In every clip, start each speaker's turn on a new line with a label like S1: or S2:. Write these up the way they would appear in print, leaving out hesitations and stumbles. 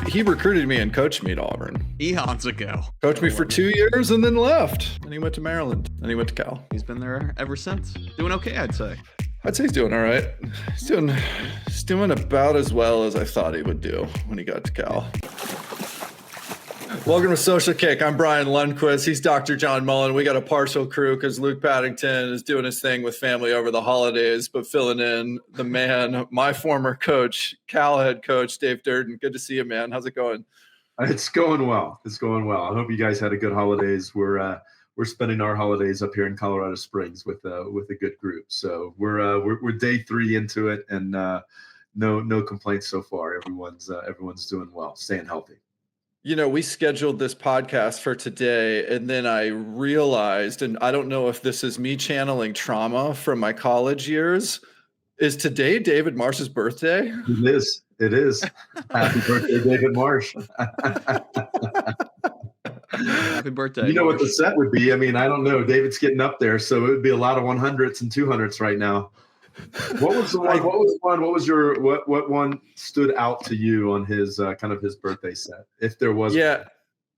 S1: He recruited me and coached me at Auburn.
S2: Eons ago.
S1: Coached me for 2 years and then left. And he went to Maryland. And he went to Cal.
S2: He's been there ever since. Doing okay, I'd say.
S1: I'd say he's doing all right. He's doing about as well as I thought he would do when he got to Cal. Welcome to Social Kick. I'm Bryan Lundquist. He's Dr. John Mullen. We got a partial crew because Luke Paddington is doing his thing with family over the holidays, but filling in the man, my former coach, Cal head coach, Dave Durden. Good to see you, man. How's it going?
S3: It's going well. It's going well. I hope you guys had a good holidays. We're spending our holidays up here in Colorado Springs with a good group. So we're day 3 into it, and no complaints so far. Everyone's doing well, staying healthy.
S1: You know, we scheduled this podcast for today, and then I realized, and I don't know if this is me channeling trauma from my college years, is today David Marsh's birthday?
S3: It is. Happy birthday, David Marsh.
S2: Happy birthday.
S3: You know
S2: Marsh.
S3: what the set would be? I mean, I don't know. David's getting up there, so it would be a lot of 100s and 200s right now. What was the one? What one stood out to you on his kind of his birthday set, if there was?
S1: Yeah,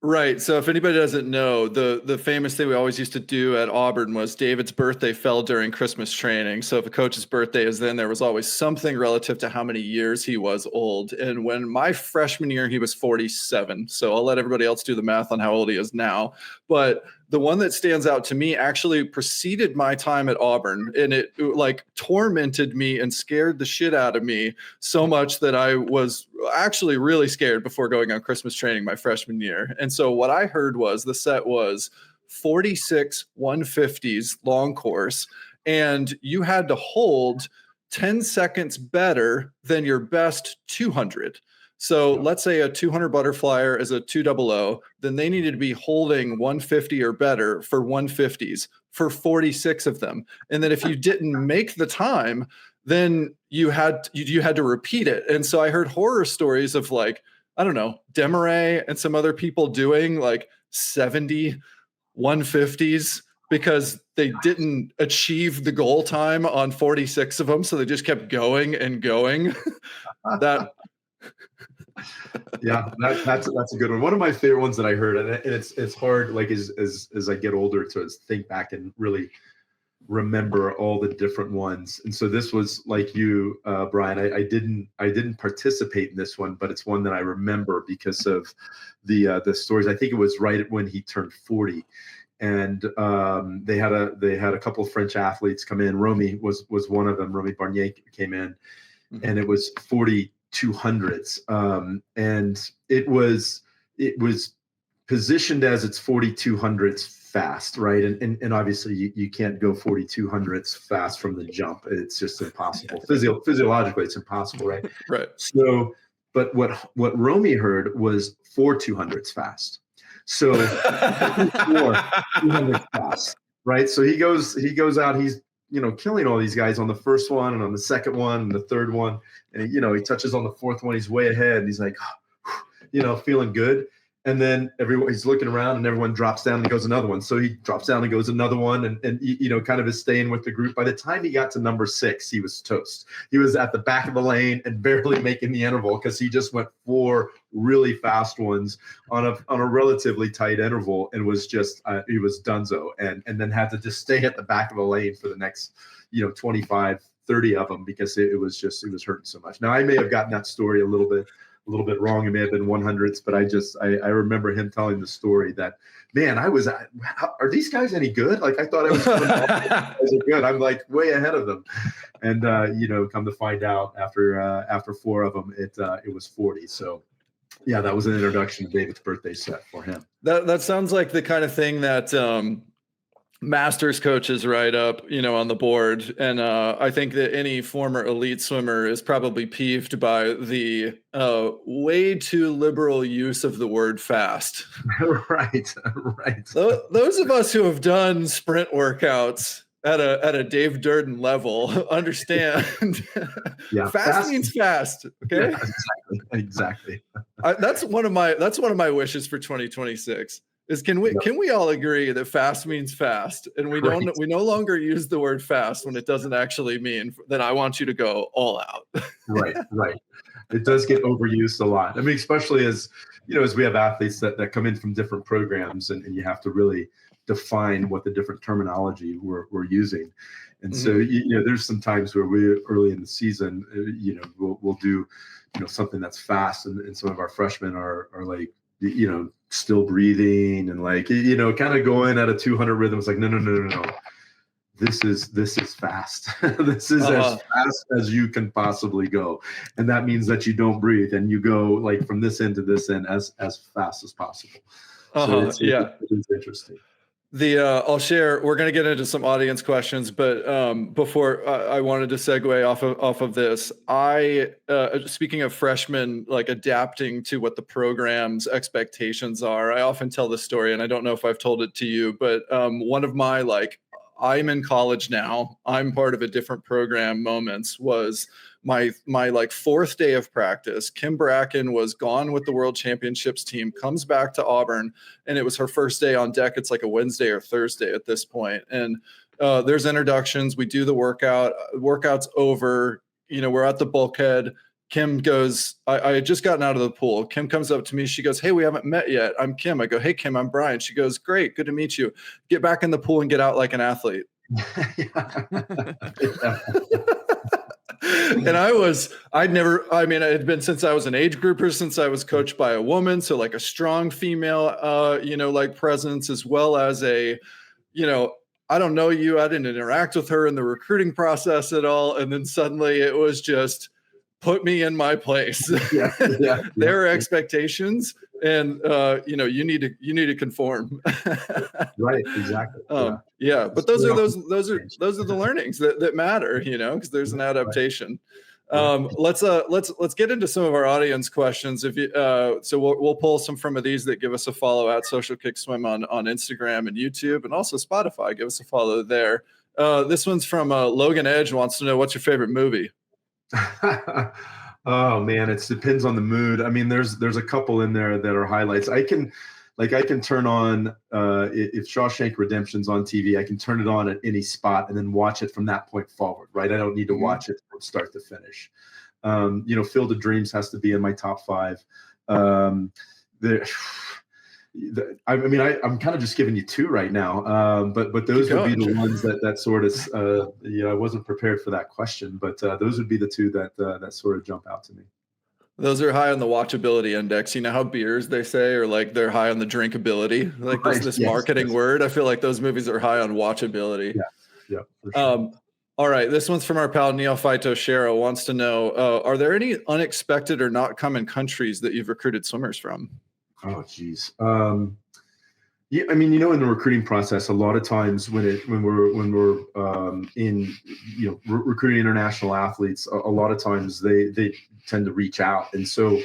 S1: right. So if anybody doesn't know, the famous thing we always used to do at Auburn was David's birthday fell during Christmas training. So if a coach's birthday is then, there was always something relative to how many years he was old. And when my freshman year, he was 47. So I'll let everybody else do the math on how old he is now. But the one that stands out to me actually preceded my time at Auburn, and it like tormented me and scared the shit out of me so much that I was actually really scared before going on Christmas training my freshman year. And so what I heard was the set was 46 150s long course, and you had to hold 10 seconds better than your best 200. So let's say a 200 butterflyer is a 200, then they needed to be holding 150 or better for 150s for 46 of them. And then if you didn't make the time, then you had to repeat it. And so I heard horror stories of, like, I don't know, Demaray and some other people doing like 70 150s because they didn't achieve the goal time on 46 of them. So they just kept going and going.
S3: Yeah, that's a good one. One of my favorite ones that I heard, and it's hard, like as I get older, to think back and really remember all the different ones. And so this was like you, Bryan. I didn't participate in this one, but it's one that I remember because of the stories. I think it was right when he turned 40, and they had a couple of French athletes come in. Romy was one of them. Romy Barnier came in, and it was 4200s, and it was positioned as it's 4200s fast, right? And obviously you can't go 4200s fast from the jump. It's just impossible. Physiologically, it's impossible, right?
S1: Right.
S3: So, but what Romy heard was 4200s fast. So 200 fast, right? So he goes out. He's killing all these guys on the first one and on the second one and the third one. And, he touches on the fourth one. He's way ahead. And he's like, feeling good. And then he's looking around and everyone drops down and goes another one. So he drops down and goes another one and kind of is staying with the group. By the time he got to number 6, he was toast. He was at the back of the lane and barely making the interval because he just went 4 really fast ones on a relatively tight interval and was just he was dunzo and then had to just stay at the back of the lane for the next 25, 30 of them because it was hurting so much. Now I may have gotten that story a little bit wrong. It may have been 100s, but I remember him telling the story that, man, are these guys any good? Like I thought I was good. I'm like way ahead of them. And, come to find out after 4 of them, it was 40. So yeah, that was an introduction to David's birthday set for him.
S1: That sounds like the kind of thing that, masters coaches write up, on the board. And I think that any former elite swimmer is probably peeved by the way too liberal use of the word fast.
S3: Right.
S1: Those of us who have done sprint workouts at a Dave Durden level understand.
S3: Yeah,
S1: fast means fast. Okay.
S3: Yeah, exactly.
S1: That's one of my wishes for 2026. Is can we all agree that fast means fast, and we no longer use the word fast when it doesn't actually mean that I want you to go all out.
S3: Right. It does get overused a lot. I mean, especially as as we have athletes that come in from different programs, and you have to really define what the different terminology we're using. And so, there's some times where we early in the season, we'll do, something that's fast, and some of our freshmen are like, still breathing and like, kind of going at a 200 rhythm. It's like, no. This is fast. This is as fast as you can possibly go. And that means that you don't breathe and you go like from this end to this end as fast as possible. So it is interesting.
S1: I'll share, we're going to get into some audience questions, but before I wanted to segue off of this, speaking of freshmen, like adapting to what the program's expectations are, I often tell this story, and I don't know if I've told it to you, but one of my, I'm in college now, I'm part of a different program moments was my like fourth day of practice. Kim Bracken was gone with the World Championships team, comes back to Auburn, and it was her first day on deck. It's like a Wednesday or Thursday at this point. And there's introductions. We do the workout. Workout's over. We're at the bulkhead. Kim goes, I had just gotten out of the pool. Kim comes up to me. She goes, "Hey, we haven't met yet. I'm Kim." I go, "Hey, Kim, I'm Bryan." She goes, "Great. Good to meet you. Get back in the pool and get out like an athlete." And it had been since I was an age grouper, since I was coached by a woman. So like a strong female, presence, as well as I don't know you. I didn't interact with her in the recruiting process at all. And then suddenly it was just put me in my place. Their expectations. And you need to conform.
S3: Right, exactly.
S1: But those are the learnings that matter, because there's an adaptation. Let's get into some of our audience questions. If you so we'll pull some from these that give us a follow at Social Kick Swim on Instagram and YouTube, and also Spotify. Give us a follow there. This one's from Logan Edge, wants to know, what's your favorite movie?
S3: Oh man, it depends on the mood. I mean, there's a couple in there that are highlights. I can turn on if Shawshank Redemption's on TV, I can turn it on at any spot and then watch it from that point forward. Right, I don't need to watch it from start to finish. Field of Dreams has to be in my top 5. I'm kind of just giving you 2 right now, but those would be the ones that sort of I wasn't prepared for that question, but those would be the 2 that sort of jump out to me.
S1: Those are high on the watchable index. You know how beers, they say, are like they're high on the drinkability, like this marketing word. I feel like those movies are high on watchability.
S3: Yeah. For sure.
S1: All right, this one's from our pal Neophyto Shero, wants to know, are there any unexpected or not common countries that you've recruited swimmers from?
S3: Oh, geez. Yeah, I mean, in the recruiting process, a lot of times when we're in recruiting international athletes, a lot of times they tend to reach out, and so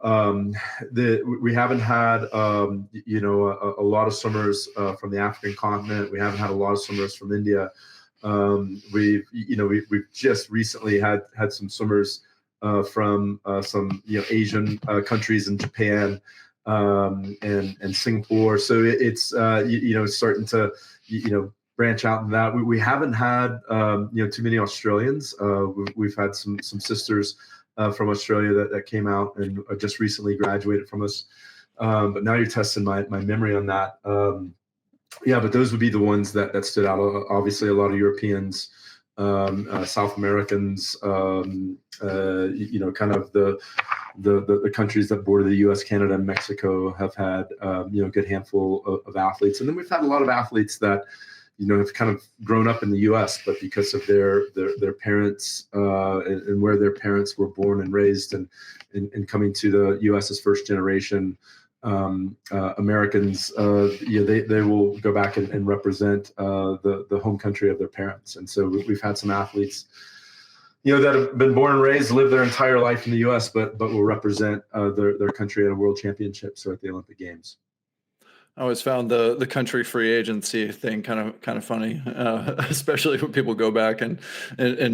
S3: we haven't had a lot of swimmers from the African continent. We haven't had a lot of swimmers from India. We've just recently had some swimmers from some Asian countries and Japan. And Singapore. So it's starting to branch out in that. We haven't had too many Australians. We've had some sisters from Australia that came out and just recently graduated from us. But now you're testing my memory on that. But those would be the ones that stood out. Obviously, a lot of Europeans, South Americans, kind of the countries that border the U.S., Canada, and Mexico have had a good handful of athletes, and then we've had a lot of athletes that have kind of grown up in the U.S., but because of their parents and where their parents were born and raised, and coming to the U.S. as first generation Americans, they will go back and represent the home country of their parents, and so we've had some athletes that have been born and raised, lived their entire life in the U.S., but will represent their country at a world championships or at the Olympic Games.
S1: I always found the country free agency thing kind of funny, especially when people go back and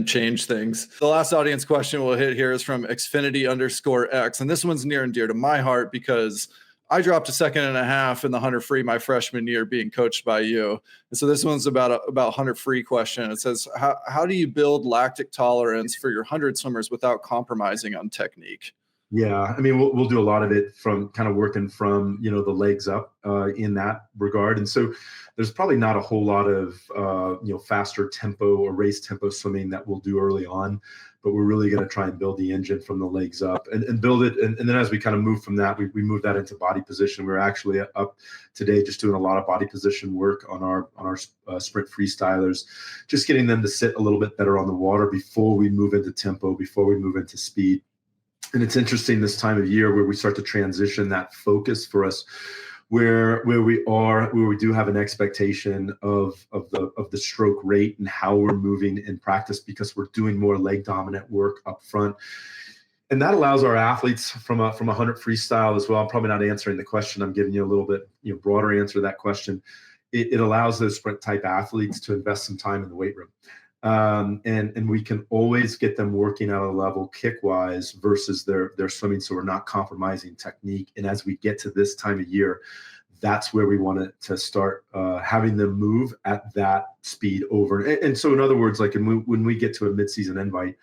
S1: change things. The last audience question we'll hit here is from Xfinity_X, and this one's near and dear to my heart because I dropped a 2.5 in the 100 free my freshman year being coached by you. And so this one's about 100 free question. It says, how do you build lactic tolerance for your 100 swimmers without compromising on technique?
S3: Yeah, I mean, we'll do a lot of it from kind of working from, the legs up in that regard. And so there's probably not a whole lot of, faster tempo or race tempo swimming that we'll do early on, but we're really going to try and build the engine from the legs up and build it. And then as we kind of move from that, we move that into body position. We're actually up today just doing a lot of body position work on our sprint freestylers, just getting them to sit a little bit better on the water before we move into tempo, before we move into speed. And it's interesting this time of year where we start to transition that focus for us, where we do have an expectation of the stroke rate and how we're moving in practice, because we're doing more leg dominant work up front. And that allows our athletes from a 100 freestyle as well. I'm probably not answering the question. I'm giving you a little bit broader answer to that question. It allows those sprint type athletes to invest some time in the weight room. And we can always get them working at a level kick wise versus their swimming, so we're not compromising technique. And as we get to this time of year, that's where we want to start having them move at that speed over. And so in other words, like when we get to a midseason invite,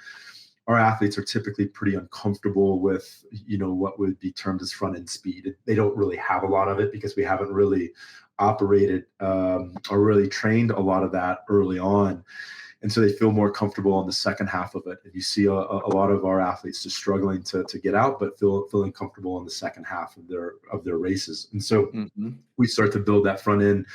S3: our athletes are typically pretty uncomfortable with what would be termed as front end speed. They don't really have a lot of it because we haven't really operated or really trained a lot of that early on. And so they feel more comfortable on the second half of it. And you see a lot of our athletes just struggling to get out, but feeling comfortable in the second half of their races. And so we start to build that front end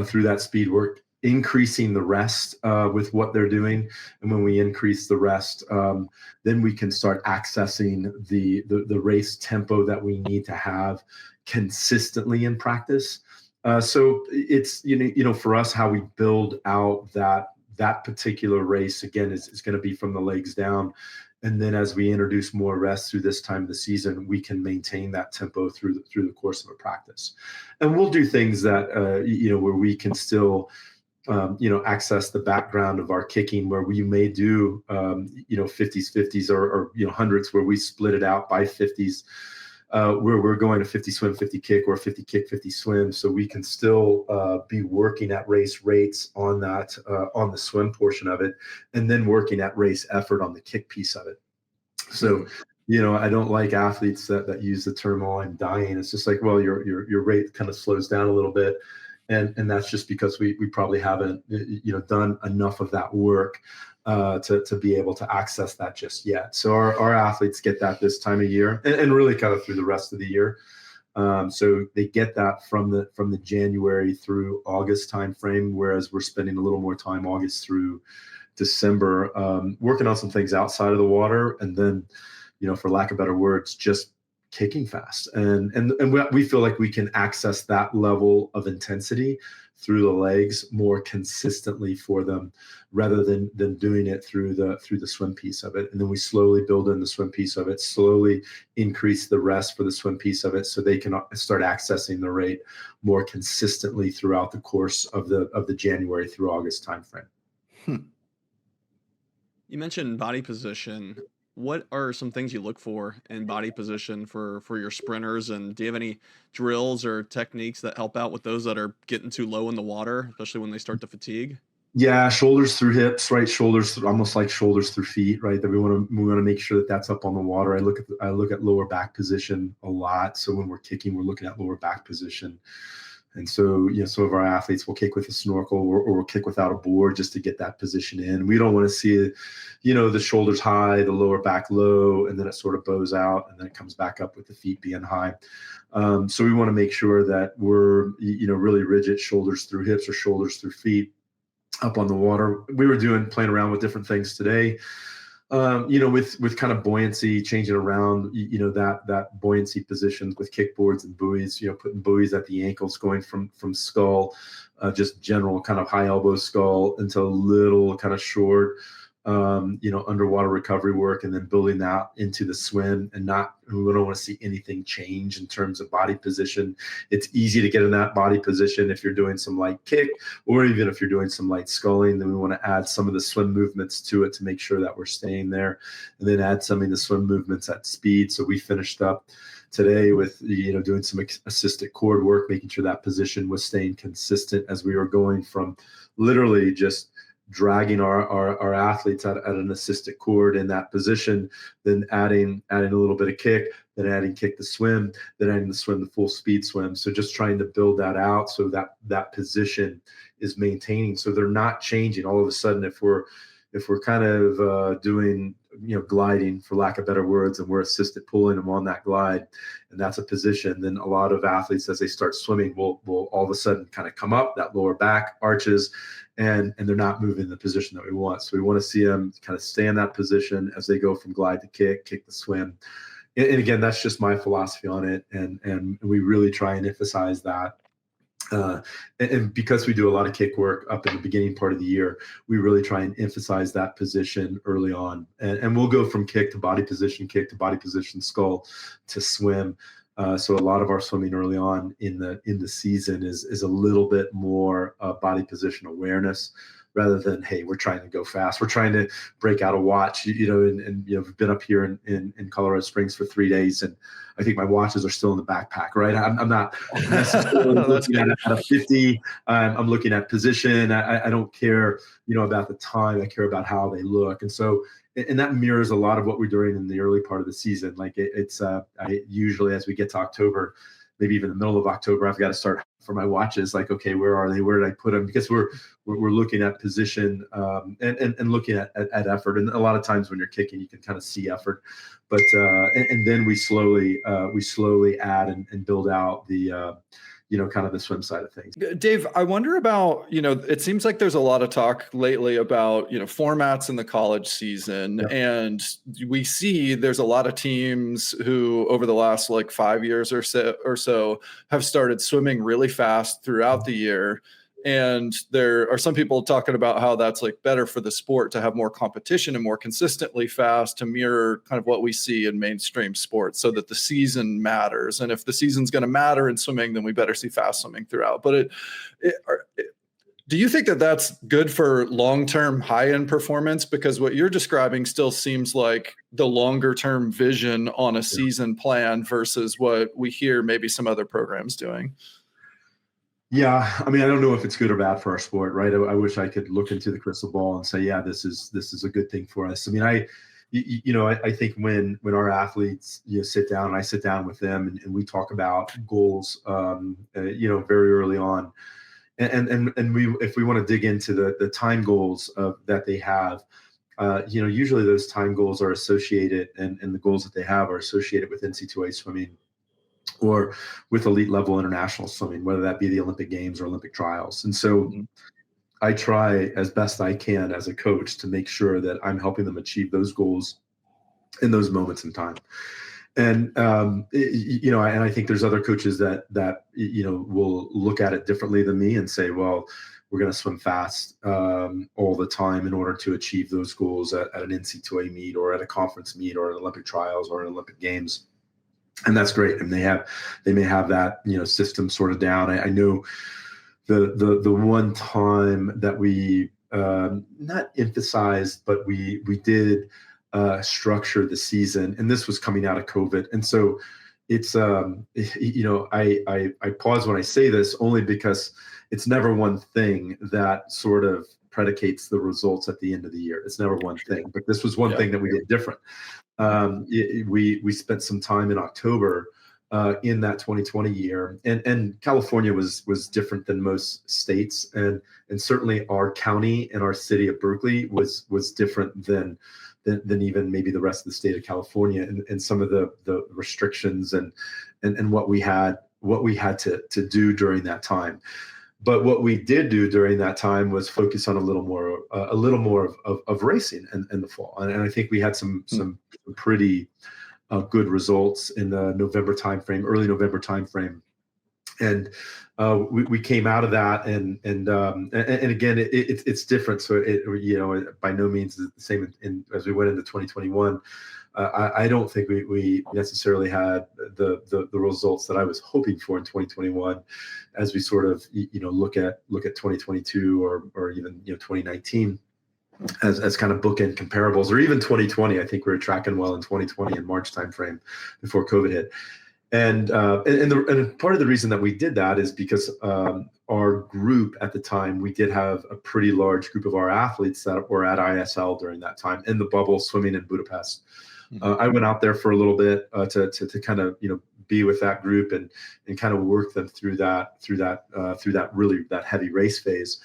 S3: through that speed work, increasing the rest with what they're doing. And when we increase the rest, then we can start accessing the race tempo that we need to have consistently in practice. So it's, for us, how we build out that particular race, again, is going to be from the legs down. And then as we introduce more rest through this time of the season, we can maintain that tempo through the course of a practice. And we'll do things that, where we can still, access the background of our kicking, where we may do, 50s or hundreds, where we split it out by 50s. Where we're going to 50 swim, 50 kick, or 50 kick, 50 swim. So we can still be working at race rates on that, on the swim portion of it, and then working at race effort on the kick piece of it. So, I don't like athletes that use the term, "Oh, I'm dying." It's just like, well, your rate kind of slows down a little bit. And that's just because we probably haven't, done enough of that work to be able to access that just yet. So our athletes get that this time of year and really kind of through the rest of the year. So they get that from the January through August timeframe, whereas we're spending a little more time August through December working on some things outside of the water, and then, for lack of better words, just kicking fast. And we feel like we can access that level of intensity through the legs more consistently for them, rather than doing it through the swim piece of it. And then we slowly build in the swim piece of it, slowly increase the rest for the swim piece of it, so they can start accessing the rate more consistently throughout the course of the January through August timeframe.
S2: You mentioned body position. What are some things you look for in body position for your sprinters? And do you have any drills or techniques that help out with those that are getting too low in the water, especially when they start to fatigue?
S3: Yeah, shoulders through hips, right? Shoulders, almost like shoulders through feet, right? That we want to make sure that that's up on the water. I look at lower back position a lot. So when we're kicking, we're looking at lower back position. And so, some of our athletes will kick with a snorkel or we'll kick without a board just to get that position in. We don't want to see, the shoulders high, the lower back low, and then it sort of bows out and then it comes back up with the feet being high. So we want to make sure that we're, really rigid, shoulders through hips or shoulders through feet up on the water. We were playing around with different things today. With kind of buoyancy, changing around, that buoyancy positions with kickboards and buoys, putting buoys at the ankles, going from skull, just general kind of high elbow skull into a little kind of short underwater recovery work, and then building that into the swim, and we don't want to see anything change in terms of body position. It's easy to get in that body position if you're doing some light kick, or even if you're doing some light sculling. Then we want to add some of the swim movements to it to make sure that we're staying there, and then add some of the swim movements at speed. So we finished up today with doing some assisted cord work, making sure that position was staying consistent as we were going from literally just dragging our athletes at an assisted cord in that position, then adding a little bit of kick, then adding kick to swim, then adding the swim to full speed swim. So just trying to build that out so that position is maintaining, so they're not changing all of a sudden. If we're kind of doing gliding, for lack of better words, and we're assisted pulling them on that glide, and that's a position, then a lot of athletes, as they start swimming, will all of a sudden kind of come up, that lower back arches, and they're not moving in the position that we want. So we want to see them kind of stay in that position as they go from glide to kick to swim. And again, that's just my philosophy on it, and we really try and emphasize that. And because we do a lot of kick work up in the beginning part of the year, we really try and emphasize that position early on. And we'll go from kick to body position, skull to swim. So a lot of our swimming early on in the season is a little bit more body position awareness, rather than, hey, we're trying to go fast. We're trying to break out a watch, and we've been up here in Colorado Springs for 3 days, and I think my watches are still in the backpack, right? I'm not necessarily looking at a 50. I'm looking at position. I don't care, about the time. I care about how they look. And so, and that mirrors a lot of what we're doing in the early part of the season. Like I usually, as we get to October, maybe even the middle of October, I've got to start for my watches. Like, okay, where are they? Where did I put them? Because we're looking at position and looking at effort. And a lot of times when you're kicking, you can kind of see effort. But and then we slowly add and build out the kind of the swim side of things.
S1: Dave, I wonder about, it seems like there's a lot of talk lately about, formats in the college season.
S3: Yep.
S1: And we see there's a lot of teams who over the last 5 years or so have started swimming really fast throughout the year. And there are some people talking about how that's better for the sport to have more competition and more consistently fast, to mirror kind of what we see in mainstream sports, so that the season matters. And if the season's going to matter in swimming, then we better see fast swimming throughout. But do you think that that's good for long-term high-end performance? Because what you're describing still seems like the longer-term vision on a season plan versus what we hear maybe some other programs doing.
S3: Yeah, I mean, I don't know if it's good or bad for our sport, right? I wish I could look into the crystal ball and say, yeah, this is a good thing for us. I mean, I think when our athletes sit down, and I sit down with them, and we talk about goals, very early on, and we, if we want to dig into the time goals that they have, usually those time goals are associated, and the goals that they have are associated with NC2A swimming, or with elite level international swimming, whether that be the Olympic Games or Olympic trials. And so I try as best I can as a coach to make sure that I'm helping them achieve those goals in those moments in time. And, and I think there's other coaches that will look at it differently than me and say, well, we're going to swim fast all the time in order to achieve those goals at an NC2A meet, or at a conference meet, or at Olympic trials, or at Olympic Games. And that's great. And they may have that, system sort of down. I know the one time that we not emphasized, but we did structure the season, and this was coming out of COVID. And so it's, I pause when I say this, only because it's never one thing that sort of predicates the results at the end of the year. It's never one thing, but this was one thing that we did different. We spent some time in October in that 2020 year, and California was different than most states, and certainly our county and our city of Berkeley was different than even maybe the rest of the state of California, and some of the restrictions and what we had to do during that time. But what we did do during that time was focus on a little more of racing in the fall, and I think we had some pretty good results in the November timeframe, early November timeframe, And we came out of that, and again, it's different. So it by no means is the same as we went into 2021. I don't think we necessarily had the results that I was hoping for in 2021, as we sort of look at 2022 or even 2019 as kind of bookend comparables, or even 2020. I think we were tracking well in 2020 in March timeframe before COVID hit. And part of the reason that we did that is because our group at the time, we did have a pretty large group of our athletes that were at ISL during that time in the bubble swimming in Budapest. I went out there for a little bit to kind of be with that group and kind of work them through that heavy race phase.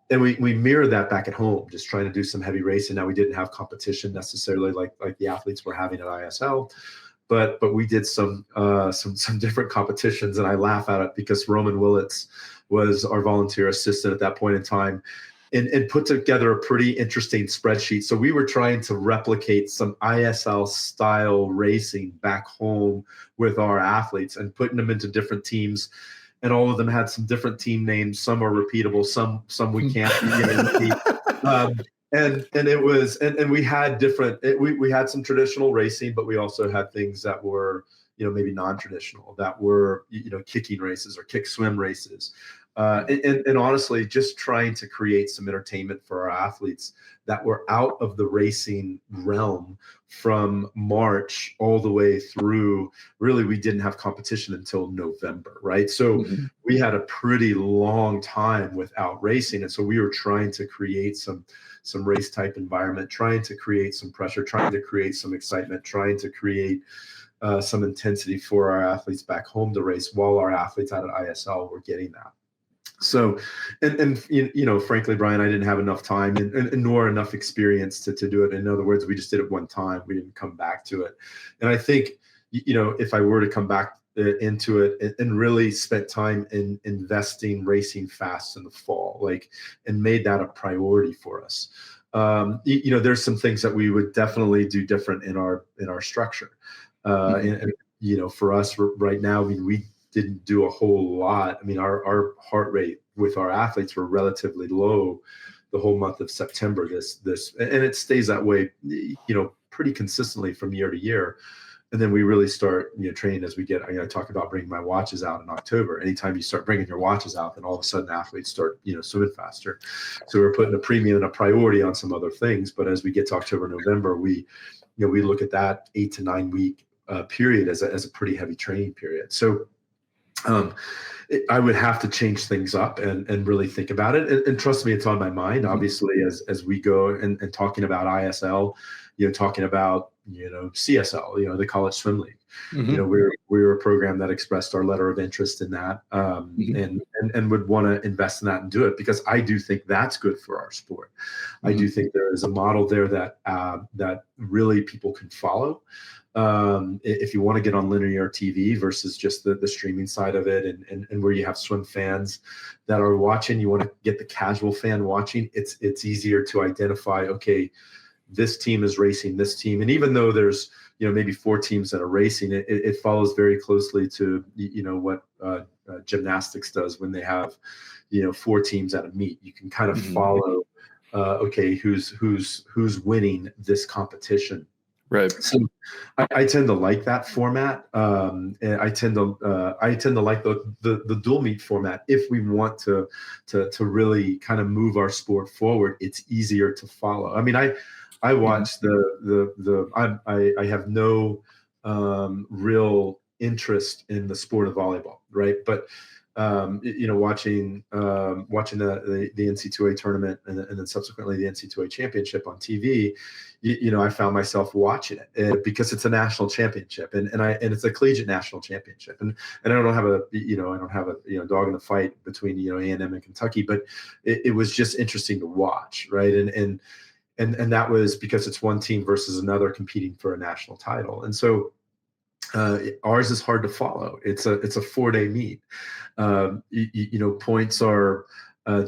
S3: And we mirrored that back at home, just trying to do some heavy racing. Now, we didn't have competition necessarily like the athletes were having at ISL. But we did some different competitions, and I laugh at it because Roman Willits was our volunteer assistant at that point in time, and put together a pretty interesting spreadsheet. So we were trying to replicate some ISL style racing back home with our athletes and putting them into different teams, and all of them had some different team names. Some are repeatable, some we can't repeat. And it was, and we had different, we had some traditional racing, but we also had things that were, maybe non-traditional, that were, kicking races or kick swim races. And honestly, just trying to create some entertainment for our athletes that were out of the racing realm from March all the way through. Really, we didn't have competition until November, right? So we had a pretty long time without racing. And so we were trying to create some race type environment, trying to create some pressure, trying to create some excitement, trying to create some intensity for our athletes back home to race, while our athletes out at ISL were getting that. So, and frankly, Bryan, I didn't have enough time and nor enough experience to do it. In other words, we just did it one time. We didn't come back to it. And I think, if I were to come back into it and really spent time in investing racing fast in the fall, and made that a priority for us. There's some things that we would definitely do different in our structure. And for us right now, we didn't do a whole lot. I mean, our heart rate with our athletes were relatively low the whole month of September. And it stays that way, pretty consistently from year to year. And then we really start, training as we get. I talk about bringing my watches out in October. Anytime you start bringing your watches out, then all of a sudden athletes start, swimming faster. So we're putting a premium and a priority on some other things. But as we get to October, November, we look at that 8 to 9 week period as a pretty heavy training period. So I would have to change things up and really think about it. And trust me, it's on my mind, obviously, as we go and talking about ISL, talking about, CSL, the College Swim League. We're a program that expressed our letter of interest in that, and would want to invest in that and do it, because I do think that's good for our sport. I do think there is a model there that really people can follow. If you want to get on linear TV versus just the streaming side of it, and where you have swim fans that are watching, you want to get the casual fan watching. It's easier to identify, okay, this team is racing this team. And even though there's, maybe 4 teams that are racing, it follows very closely to, what gymnastics does when they have, 4 teams at a meet. You can kind of follow, okay, who's winning this competition.
S1: Right.
S3: So I tend to like that format. And I tend to like the dual meet format. If we want to really kind of move our sport forward, it's easier to follow. I mean, I watch I have no real interest in the sport of volleyball, right? But watching the NC2A tournament and then subsequently the NC2A championship on TV, I found myself watching it because it's a national championship and it's a collegiate national championship, and I don't have a dog in the fight between A&M and Kentucky, but it was just interesting to watch, right? And that was because it's one team versus another competing for a national title, and so ours is hard to follow. It's a 4-day meet. Points are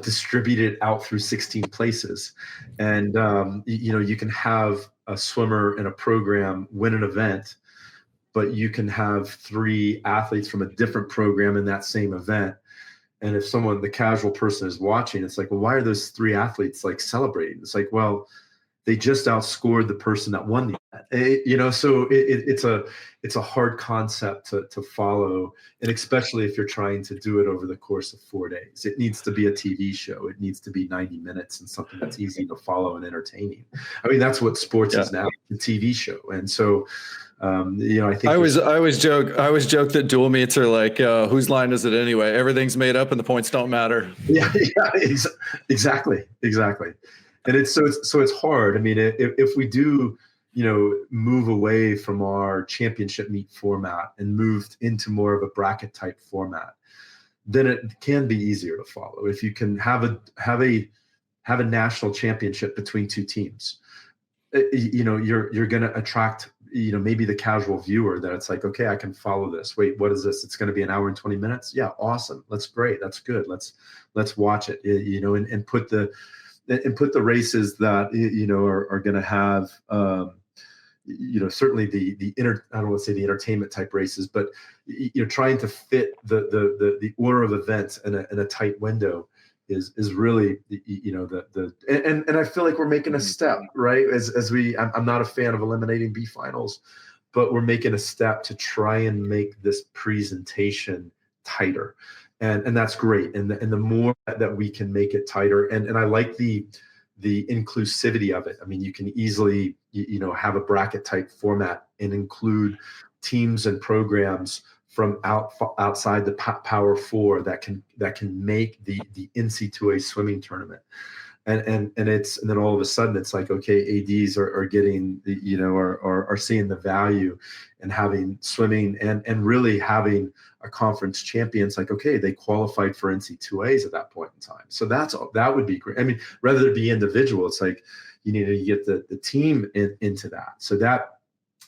S3: distributed out through 16 places, and you can have a swimmer in a program win an event but you can have 3 athletes from a different program in that same event. And if the casual person is watching, it's like, well, why are those 3 athletes like celebrating? It's like, well, they just outscored the person that won the event. So it's a hard concept to follow, and especially if you're trying to do it over the course of 4 days. It needs to be a TV show. It needs to be 90 minutes and something that's easy to follow and entertaining. I mean, that's what sports is now, a TV show. And so, I think
S1: I always joke that dual meets are like, whose line is it anyway? Everything's made up and the points don't matter.
S3: Yeah, exactly. And it's hard. I mean, if we do, move away from our championship meet format and moved into more of a bracket type format, then it can be easier to follow. If you can have a national championship between 2 teams, you're going to attract, maybe the casual viewer that it's like, okay, I can follow this. Wait, what is this? It's going to be an hour and 20 minutes. Yeah. Awesome. That's great. That's good. Let's watch it, and put the races that, are going to have, certainly I don't want to say the entertainment type races, but you're trying to fit the order of events in a tight window is really, and I feel like we're making a step, right? I'm not a fan of eliminating B finals, but we're making a step to try and make this presentation tighter. And that's great. And the more that we can make it tighter, and I like the inclusivity of it. I mean, you can easily, have a bracket type format and include teams and programs from outside the Power Four that can make the NC2A swimming tournament. And then all of a sudden it's like, okay, ADs are getting are seeing the value in having swimming and really having a conference champion. It's like, okay, they qualified for NC2As at that point in time. So that would be great. I mean, rather than be individual, it's like you need to get the team into that. So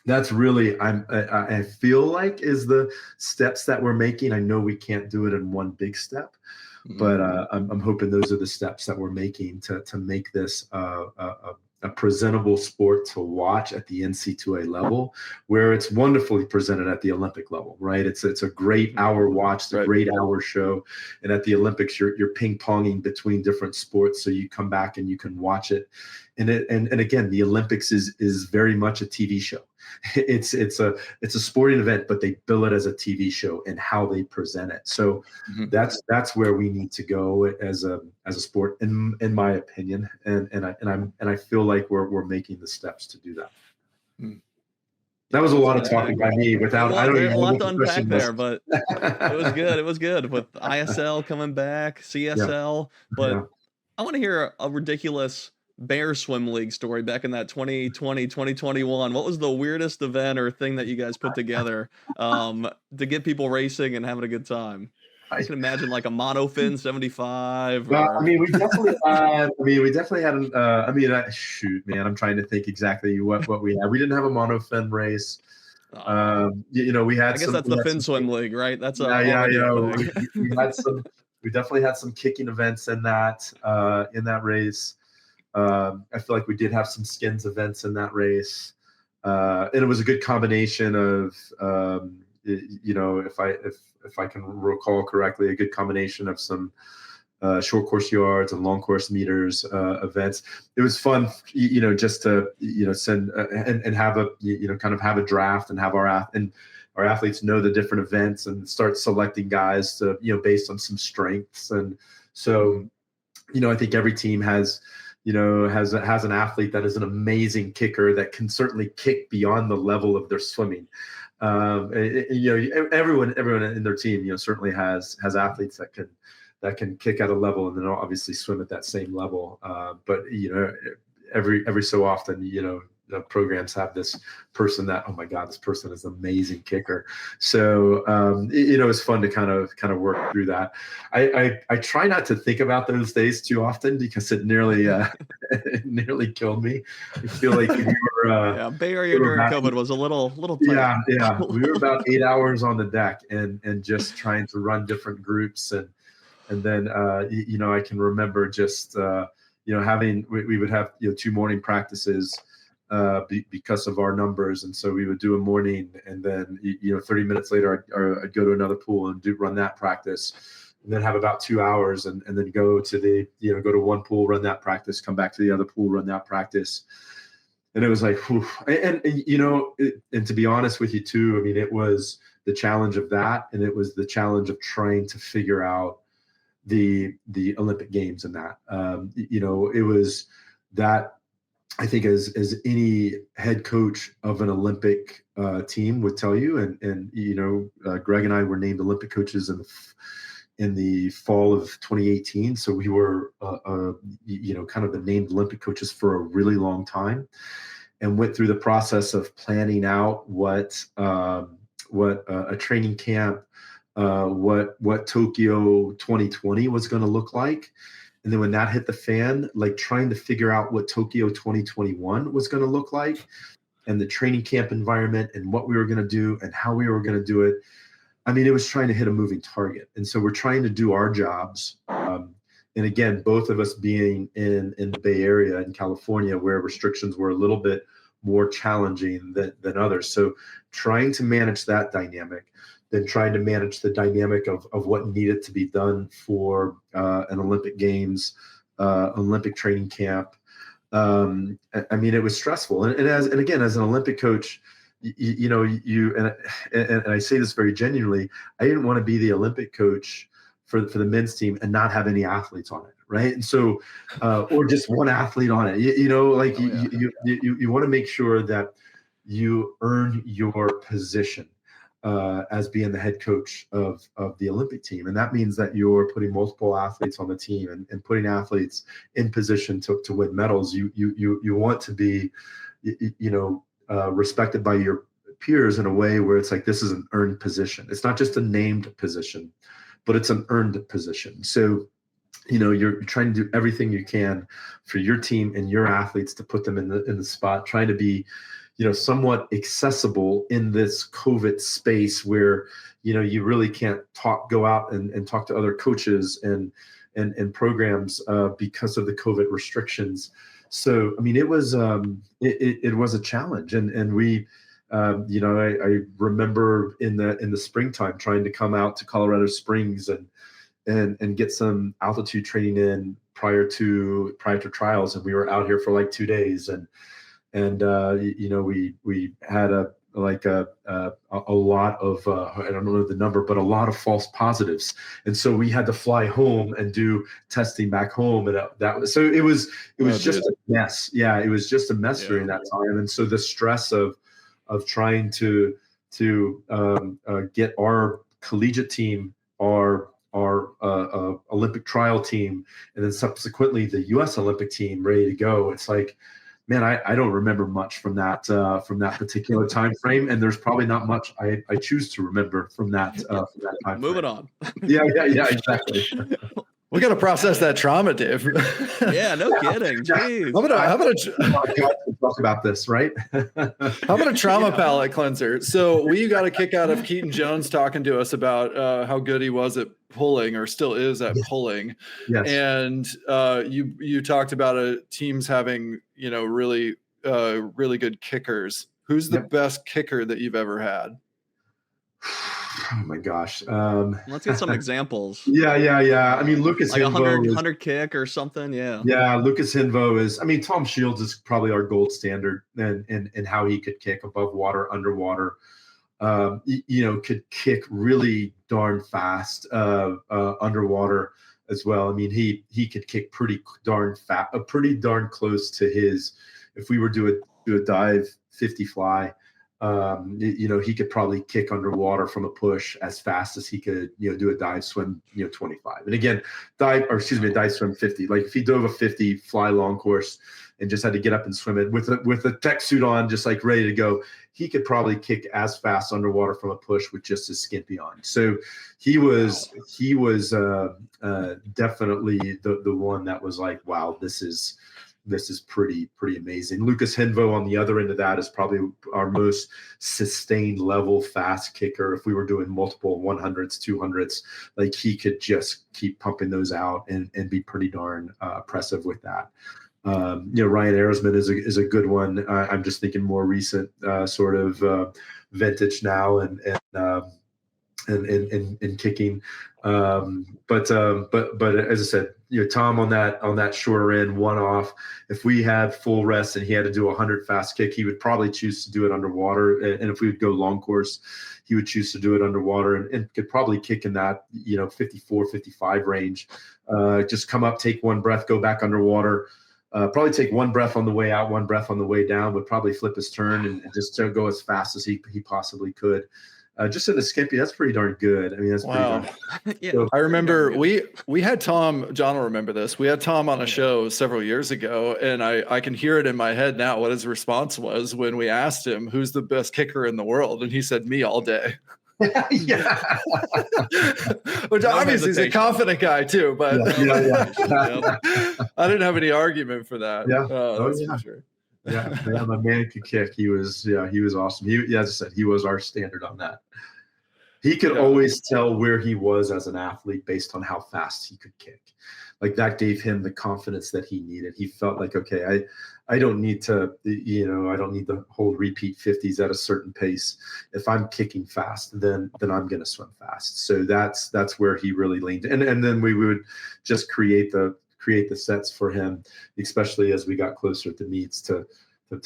S3: that's really, I feel like is the steps that we're making. I know we can't do it in one big step, but I'm hoping those are the steps that we're making to make this a presentable sport to watch at the NC2A level, where it's wonderfully presented at the Olympic level, right? It's a great hour watch, it's a great hour show. And at the Olympics, you're ping-ponging between different sports, so you come back and you can watch it. And again, the Olympics is very much a TV show. It's a sporting event, but they bill it as a TV show and how they present it. So that's where we need to go as a sport, in my opinion. And I feel like we're making the steps to do that. That was a lot of talking by me without. I don't even know
S2: a lot
S3: what
S2: to
S3: the
S2: unpack
S3: question
S2: there,
S3: was.
S2: but it was good. It was good with ISL coming back, CSL. But I want to hear a ridiculous bear swim league story back in that 2020, 2021. What was the weirdest event or thing that you guys put together to get people racing and having a good time? I can imagine like a monofin 75.
S3: Well, I mean, we definitely had. Shoot, man, I'm trying to think exactly what we had. We didn't have a monofin race. We had.
S2: I guess that's the fin swim league, right? That's
S3: we had some. We definitely had some kicking events in that race. I feel like we did have some skins events in that race, and it was a good combination of, if I can recall correctly, a good combination of some short course yards and long course meters events. It was fun, just to send and have a kind of have a draft and have our athletes know the different events and start selecting guys to based on some strengths. And so I think every team has an athlete that is an amazing kicker that can certainly kick beyond the level of their swimming. Everyone in their team, certainly has athletes that can kick at a level and then obviously swim at that same level. But every so often, the programs have this person that, oh my God, this person is an amazing kicker. So, it's fun to kind of work through that. I try not to think about those days too often because it nearly killed me. I feel like we were,
S2: Bay Area during COVID was a little tight.
S3: Yeah. We were about 8 hours on the deck and just trying to run different groups. And then, I can remember just, we would have, 2 morning practices. because of our numbers. And so we would do a morning, and then 30 minutes later I'd go to another pool and run that practice, and then have about 2 hours, and then go to go to one pool, run that practice, come back to the other pool, run that practice. And it was like, whew. And to be honest with you too, I mean, it was the challenge of that, and it was the challenge of trying to figure out the Olympic Games and that. It was that, I think, as any head coach of an Olympic team would tell you, and Greg and I were named Olympic coaches in the fall of 2018. So we were, kind of the named Olympic coaches for a really long time, and went through the process of planning out what a training camp, what Tokyo 2020 was going to look like. And then when that hit the fan, like trying to figure out what Tokyo 2021 was going to look like, and the training camp environment, and what we were going to do and how we were going to do it. I mean, it was trying to hit a moving target. And so we're trying to do our jobs. And again, both of us being in the Bay Area in California, where restrictions were a little bit more challenging than others. So trying to manage that dynamic, then trying to manage the dynamic of what needed to be done for an Olympic Games, Olympic training camp. I mean, it was stressful. And again, as an Olympic coach, and I say this very genuinely, I didn't want to be the Olympic coach for the men's team and not have any athletes on it, right? And so, or just one athlete on it. You want to make sure that you earn your position as being the head coach of the Olympic team. And that means that you're putting multiple athletes on the team and putting athletes in position to win medals. You want to be, respected by your peers in a way where it's like, this is an earned position. It's not just a named position, but it's an earned position. So, you're trying to do everything you can for your team and your athletes to put them in the spot, trying to be, somewhat accessible in this COVID space where, you really can't go out and talk to other coaches and programs because of the COVID restrictions. So, I mean, it was a challenge, and we, I remember in the springtime trying to come out to Colorado Springs and get some altitude training in prior to trials, and we were out here for like 2 days, and we had a lot of I don't know the number, but a lot of false positives, and so we had to fly home and do testing back home, and it was just a mess. Yeah, it was just a mess during that time, and so the stress of trying to get our collegiate team, our Olympic trial team, and then subsequently the U.S. Olympic team ready to go. It's like, man, I don't remember much from that particular time frame, and there's probably not much I choose to remember from that time frame.
S2: Moving on.
S3: Yeah, exactly.
S1: We got to process that trauma, Dave.
S2: Yeah, no kidding. Jeez.
S1: How about
S3: talk about this, right?
S1: How about a trauma palate cleanser? So we got a kick out of Keaton Jones talking to us about how good he was at pulling, or still is at pulling.
S3: Yes.
S1: And you talked about teams having really good kickers. Who's the best kicker that you've ever had?
S3: Oh my gosh.
S2: Let's get some examples.
S3: Yeah. I mean, Lucas
S2: like
S3: Hinvo
S2: 100 kick or something. Yeah.
S3: Yeah. Lucas Hinvo is, I mean, Tom Shields is probably our gold standard in how he could kick above water, underwater. Could kick really darn fast underwater as well. I mean, he could kick pretty darn fast, pretty darn close to his. If we were do a dive 50 fly, he could probably kick underwater from a push as fast as he could, do a dive swim, 25. And again, dive swim 50. Like if he dove a 50 fly long course and just had to get up and swim it with a tech suit on, just like ready to go, he could probably kick as fast underwater from a push with just his skimpy on. So he was definitely the one that was like, wow, this is pretty amazing. Lucas Hinvo on the other end of that is probably our most sustained level fast kicker. If we were doing multiple 100s, 200s, like he could just keep pumping those out and be pretty darn impressive with that. Ryan Arizman is a good one. I'm just thinking more recent sort of vintage now and kicking. But as I said, Tom on that shorter end, one off. If we had full rest and he had to do 100 fast kick, he would probably choose to do it underwater. And if we would go long course, he would choose to do it underwater and could probably kick in that 54, 55 range. Just come up, take one breath, go back underwater. Probably take one breath on the way out, one breath on the way down, would probably flip his turn and just go as fast as he possibly could. Just in the skimpy, that's pretty darn good. I mean, that's pretty darn good.
S2: Yeah,
S3: So,
S1: I remember we had Tom, John will remember this. We had Tom on a show several years ago, and I can hear it in my head now what his response was when we asked him who's the best kicker in the world, and he said me all day.
S3: yeah.
S1: Which
S2: No
S1: obviously he's a
S2: hesitation.
S1: confident guy too, but
S3: Yeah.
S1: I didn't have any argument for that.
S3: Yeah.
S1: That's
S3: yeah.
S1: for sure.
S3: Yeah, my man could kick. He was awesome. As I said, he was our standard on that. He could always tell where he was as an athlete based on how fast he could kick. Like that gave him the confidence that he needed. He felt like, okay, I don't need to, I don't need to hold repeat 50s at a certain pace. If I'm kicking fast, then I'm going to swim fast. So that's where he really leaned. And then we would just create the sets for him, especially as we got closer to meets to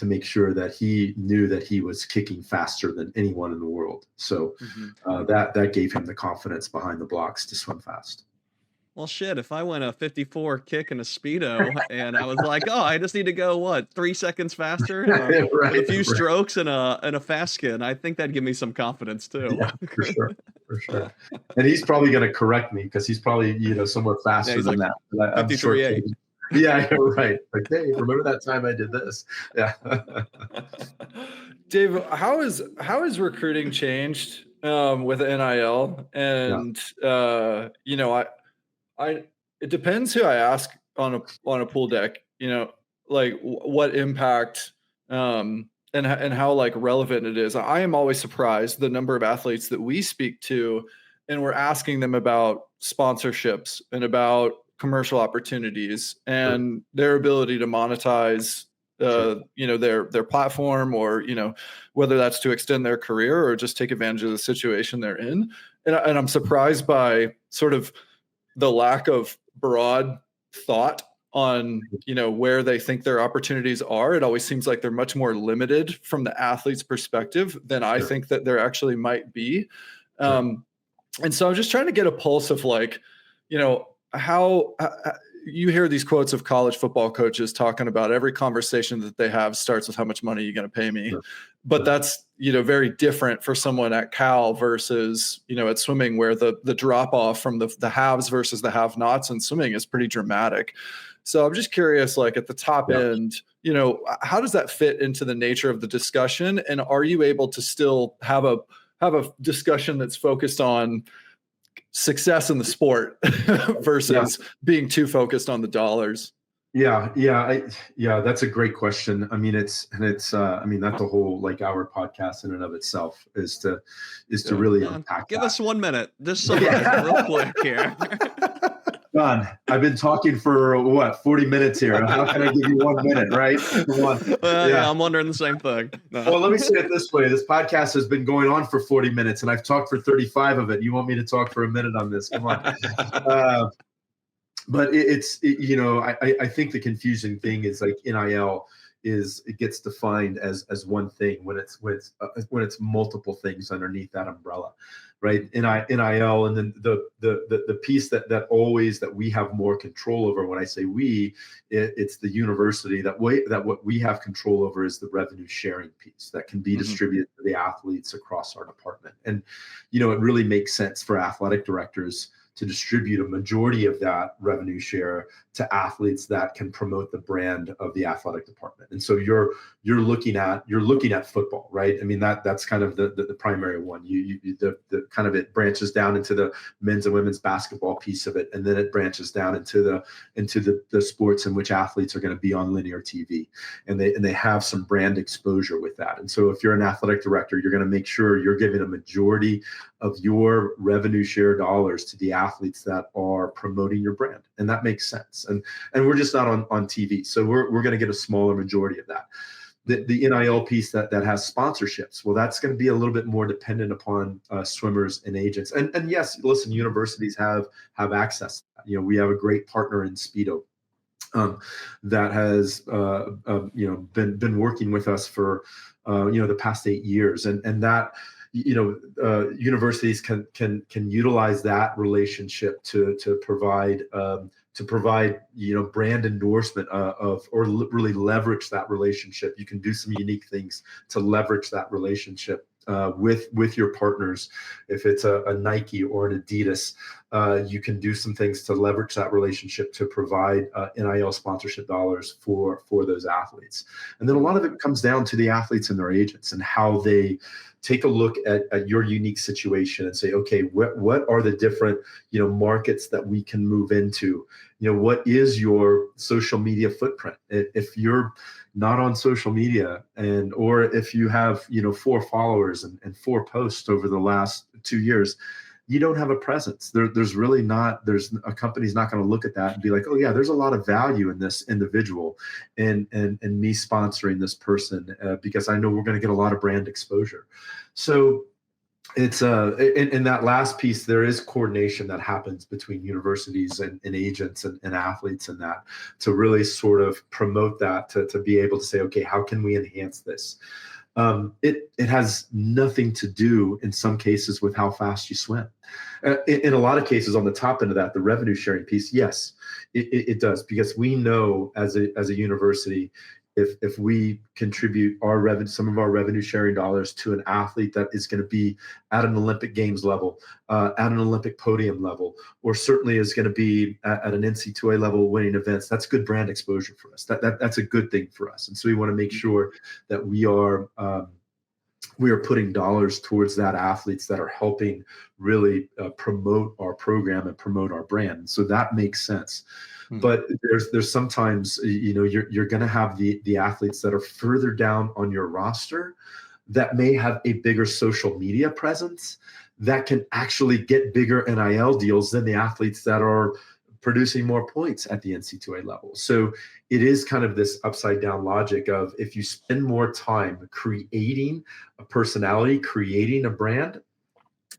S3: make sure that he knew that he was kicking faster than anyone in the world. So that gave him the confidence behind the blocks to swim fast.
S2: Well, shit, if I went a 54 kick in a Speedo and I was like, oh, I just need to go, 3 seconds faster? With a few strokes and a fast skin, I think that'd give me some confidence too.
S3: Yeah, for sure. And he's probably going to correct me because he's probably, somewhere faster than that. But I'm sure.
S2: 53.8.
S3: Yeah, you're right. Like, hey, remember that time I did this? Yeah.
S1: Dave, how is recruiting changed with NIL? And it depends who I ask on a pool deck. Like what impact and how like relevant it is. I am always surprised the number of athletes that we speak to, and we're asking them about sponsorships and about commercial opportunities and their ability to monetize their platform, or whether that's to extend their career or just take advantage of the situation they're in. And I'm surprised by sort of the lack of broad thought on where they think their opportunities are. It always seems like they're much more limited from the athlete's perspective than I think that there actually might be. And so I'm just trying to get a pulse of like, how you hear these quotes of college football coaches talking about every conversation that they have starts with how much money are you going to pay me? But that's, very different for someone at Cal versus, at swimming, where the drop off from the haves versus the have nots in swimming is pretty dramatic. So I'm just curious, like at the top end, how does that fit into the nature of the discussion? And are you able to still have a discussion that's focused on success in the sport versus being too focused on the dollars?
S3: Yeah. That's a great question. I mean, that's the whole like our podcast in and of itself is to really unpack.
S2: Give
S3: that.
S2: us 1 minute, just summarize real quick here.
S3: John, I've been talking for 40 minutes here. How can I give you 1 minute, right? Come on.
S2: Yeah, I'm wondering the same thing. No.
S3: Well, let me say it this way. This podcast has been going on for 40 minutes and I've talked for 35 of it. You want me to talk for a minute on this? Come on. But I think the confusing thing is like NIL it gets defined as one thing when it's multiple things underneath that umbrella, right? NIL, and then the piece that we have more control over. When I say we, it's the university that what we have control over is the revenue sharing piece that can be distributed to the athletes across our department. And it really makes sense for athletic directors to distribute a majority of that revenue share to athletes that can promote the brand of the athletic department. And so you're looking at football, right? I mean, that's kind of the primary one. The kind of it branches down into the men's and women's basketball piece of it, and then it branches down into the sports in which athletes are going to be on linear TV, and they have some brand exposure with that. And so if you're an athletic director, you're going to make sure you're giving a majority of your revenue share dollars to the athletes that are promoting your brand, and that makes sense. And we're just not on TV, so we're going to get a smaller majority of that. The NIL piece that has sponsorships, well, that's going to be a little bit more dependent upon swimmers and agents. And yes, listen, universities have access. We have a great partner in Speedo that has been working with us for the past 8 years, and that universities can utilize that relationship to provide brand endorsement or really leverage that relationship. You can do some unique things to leverage that relationship with your partners. If it's a Nike or an Adidas, you can do some things to leverage that relationship to provide NIL sponsorship dollars for those athletes. And then a lot of it comes down to the athletes and their agents and how they take a look at your unique situation and say, okay, what are the different markets that we can move into? What is your social media footprint? If you're not on social media, or if you have 4 followers and 4 posts over the last 2 years, you don't have a presence. There's a company's not going to look at that and be like, oh yeah, there's a lot of value in this individual and me sponsoring this person because I know we're going to get a lot of brand exposure. So it's in that last piece, there is coordination that happens between universities and agents and athletes, and that to really sort of promote that, to be able to say, okay, how can we enhance this? It has nothing to do in some cases with how fast you swim. In a lot of cases, on the top end of that, the revenue sharing piece, yes, it does, because we know as a university, if we contribute some of our revenue sharing dollars to an athlete that is going to be at an Olympic Games level, at an Olympic podium level, or certainly is going to be at an NC2A level winning events, that's good brand exposure for us. That's a good thing for us. And so we want to make sure that we are putting dollars towards that athletes that are helping really promote our program and promote our brand. So that makes sense. But there's sometimes, you're going to have the athletes that are further down on your roster that may have a bigger social media presence that can actually get bigger NIL deals than the athletes that are producing more points at the NC2A level. So it is kind of this upside down logic of, if you spend more time creating a personality, creating a brand,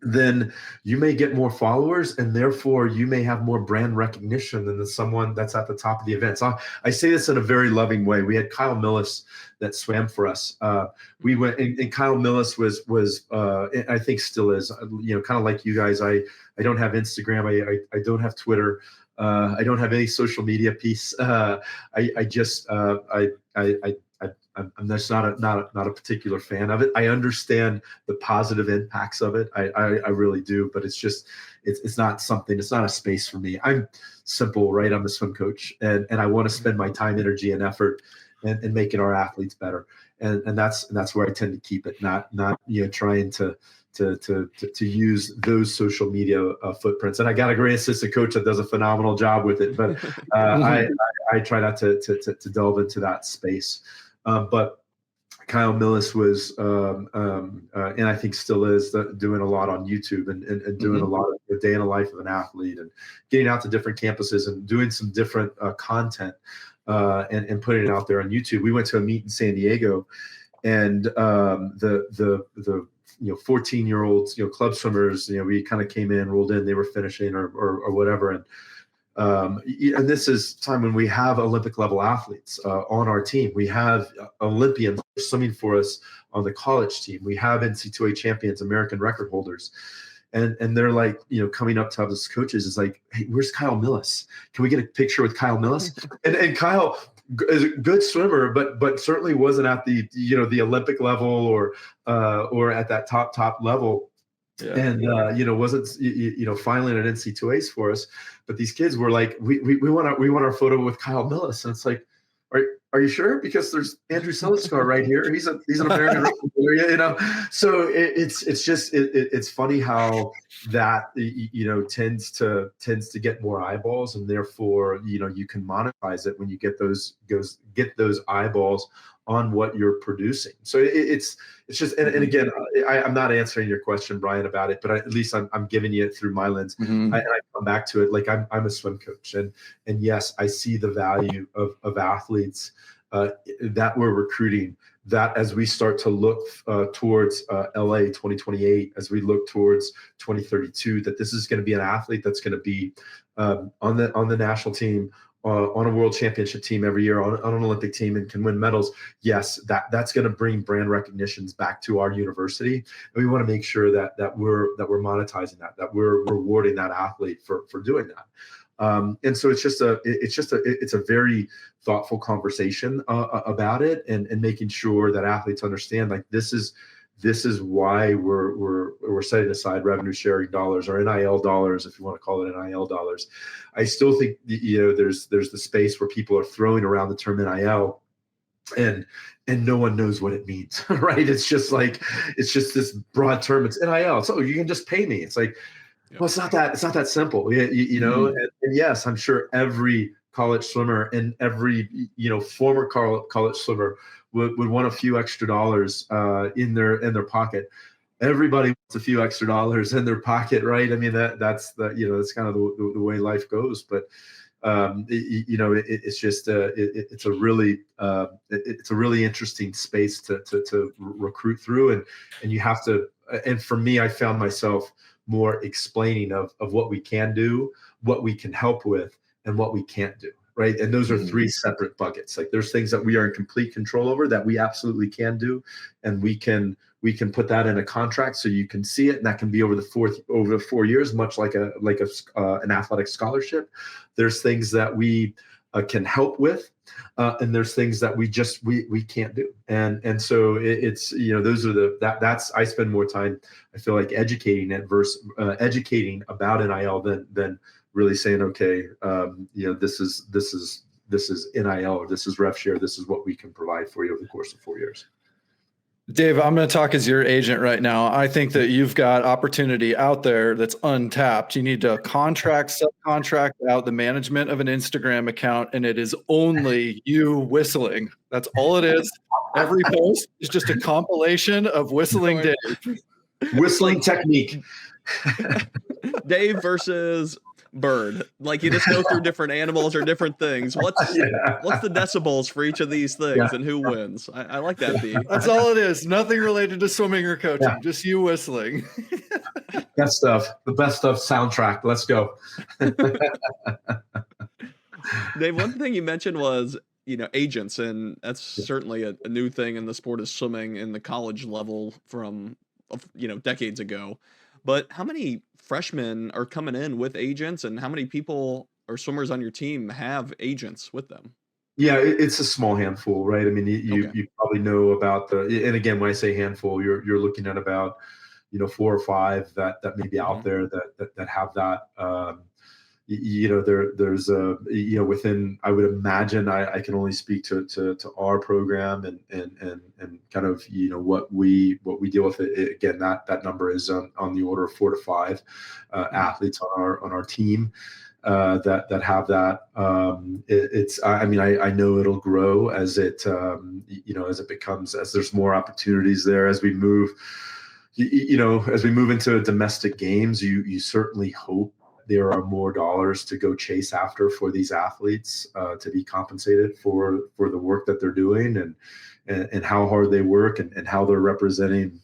S3: then you may get more followers, and therefore you may have more brand recognition than someone that's at the top of the event. So I say this in a very loving way. We had Kyle Millis that swam for us. We went, and Kyle Millis was I think still is, kind of like you guys. I don't have Instagram. I don't have Twitter. I don't have any social media piece. I'm just not a particular fan of it. I understand the positive impacts of it. I really do, but it's not a space for me. I'm simple, right? I'm a swim coach, and I want to spend my time, energy, and effort and making our athletes better. And that's where I tend to keep it, not trying to use those social media footprints. And I got a great assistant coach that does a phenomenal job with it, but I try not to delve into that space. But Kyle Millis was, and I think still is, doing a lot on YouTube and doing a lot of the day in the life of an athlete and getting out to different campuses and doing some different content and putting it out there on YouTube. We went to a meet in San Diego, and the 14-year-olds, club swimmers, we kind of came in, rolled in, they were finishing or whatever. And this is time when we have Olympic level athletes on our team. We have Olympians swimming for us on the college team. We have NC2A champions, American record holders. And they're like, coming up to us coaches, is like, hey, where's Kyle Millis? Can we get a picture with Kyle Millis? and Kyle is a good swimmer, but certainly wasn't at the, the Olympic level or at that top level. Yeah. And wasn't finally at NC2As for us, but these kids were like, we want our photo with Kyle Millis, and it's like, are you sure? Because there's Andrew Seliskar right here. He's an American record holder, So it's funny how that tends to get more eyeballs, and therefore you can monetize it when you get those eyeballs on what you're producing. So it's just, and again, I'm not answering your question, Bryan, about it, but at least I'm giving you it through my lens.
S1: Mm-hmm.
S3: I come back to it. Like I'm a swim coach, and yes, I see the value of athletes that we're recruiting, that as we start to look towards LA 2028, as we look towards 2032, that this is going to be an athlete that's going to be on the national team, on a world championship team every year, on an Olympic team, and can win medals. Yes, that's going to bring brand recognitions back to our university, and we want to make sure that we're monetizing that we're rewarding that athlete for doing that. And so it's a very thoughtful conversation about it, and making sure that athletes understand, like, this is why we're setting aside revenue sharing dollars, or NIL dollars, if you want to call it NIL dollars. I still think there's the space where people are throwing around the term NIL, and no one knows what it means, right? It's just this broad term. It's NIL. So you can just pay me. It's like, well, it's not that simple. You know, and yes, I'm sure every college swimmer and every former college swimmer would want a few extra dollars in their pocket. Everybody wants a few extra dollars in their pocket, right? I mean, that's kind of the way life goes. But it's just it's a really interesting space to recruit through, and you have to. And for me, I found myself more explaining of what we can do, what we can help with, and what we can't do, right? And those are three separate buckets. Like, there's things that we are in complete control over that we absolutely can do, and we can put that in a contract so you can see it, and that can be over the 4 years, much like an athletic scholarship. There's things that we can help with, and there's things that we can't do, and so it's those are that's I spend more time, I feel like, educating about NIL than really saying, okay, this is NIL, or this is rev share, this is what we can provide for you over the course of 4 years.
S1: Dave, I'm going to talk as your agent right now. I think that you've got opportunity out there that's untapped. You need to subcontract out the management of an Instagram account, and it is only you whistling. That's all it is. Every post is just a compilation of whistling Dave.
S3: Whistling technique.
S2: Dave versus bird. Like, you just go through different animals or different things. What's the decibels for each of these things, and who wins? I like that beat.
S1: That's all it is. Nothing related to swimming or coaching. Just you whistling.
S3: That stuff. The best stuff soundtrack. Let's go.
S2: Dave, one thing you mentioned was agents, and that's certainly a new thing in the sport of swimming in the college level from decades ago. But how many freshmen are coming in with agents, and how many people or swimmers on your team have agents with them?
S3: Yeah, it's a small handful, right? I mean, you probably know about and again, when I say handful, you're looking at about 4 or 5 that may be out there that have that. There's within, I would imagine, I can only speak to our program and kind of what we deal with. Again, that number is on the order of 4 to 5 athletes on our team that have that. I know it'll grow as it as there's more opportunities there, as we move into domestic games. You certainly hope there are more dollars to go chase after for these athletes, to be compensated for the work that they're doing, and how hard they work, and how they're representing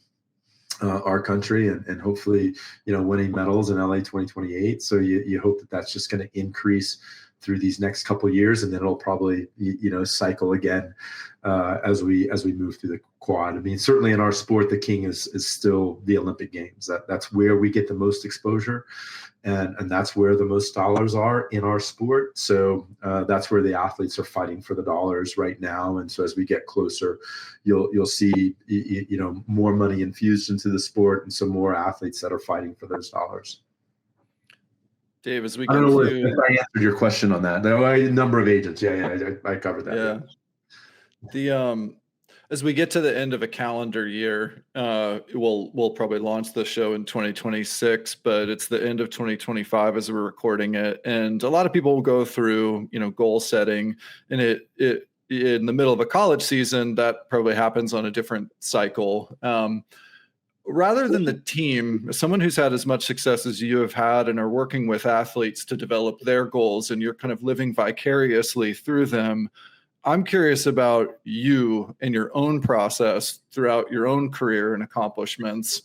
S3: our country, and hopefully winning medals in LA 2028. So you hope that that's just going to increase through these next couple of years, and then it'll probably cycle again as we move through the quad. I mean, certainly in our sport, the king is still the Olympic Games. That's where we get the most exposure, and that's where the most dollars are in our sport. So that's where the athletes are fighting for the dollars right now. And so as we get closer, you'll see more money infused into the sport, and some more athletes that are fighting for those dollars.
S1: Dave, as we
S3: I don't know if I answered your question on that. There are a number of agents. I covered that.
S1: Yeah. As we get to the end of a calendar year, we'll probably launch the show in 2026, but it's the end of 2025 as we're recording it. And a lot of people will go through, goal setting, and in the middle of a college season, that probably happens on a different cycle. Rather than the team, as someone who's had as much success as you have had and are working with athletes to develop their goals, and you're kind of living vicariously through them, I'm curious about you and your own process throughout your own career and accomplishments.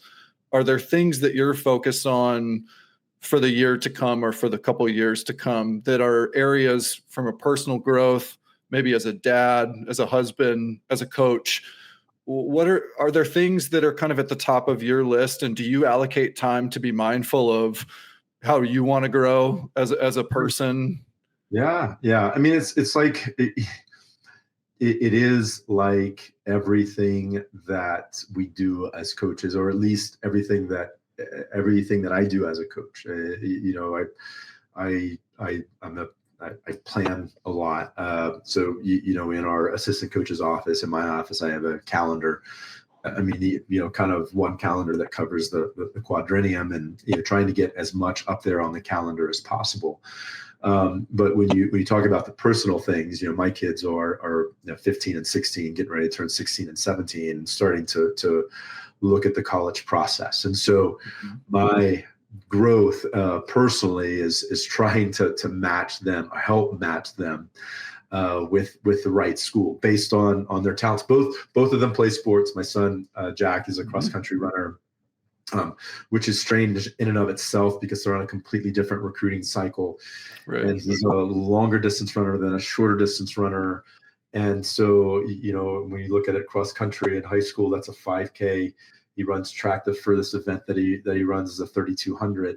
S1: Are there things that you're focused on for the year to come or for the couple of years to come that are areas from a personal growth, maybe as a dad, as a husband, as a coach? What are there things that are kind of at the top of your list, and do you allocate time to be mindful of how you want to grow as a person?
S3: Yeah. I mean, it's like it is like everything that we do as coaches, or at least everything that I do as a coach. I plan a lot. So, in our assistant coach's office, in my office, I have a calendar. I mean, kind of one calendar that covers the quadrennium, and, trying to get as much up there on the calendar as possible. But when you talk about the personal things, my kids are 15 and 16, getting ready to turn 16 and 17, and starting to look at the college process. And so my growth personally is trying to match them, help match them with the right school based on their talents. Both of them play sports. My son Jack is a cross country runner, which is strange in and of itself because they're on a completely different recruiting cycle.
S1: Right.
S3: And he's a longer distance runner than a shorter distance runner. And so, when you look at it cross country in high school, that's a 5K. He runs track. The furthest event that he runs is a 3,200.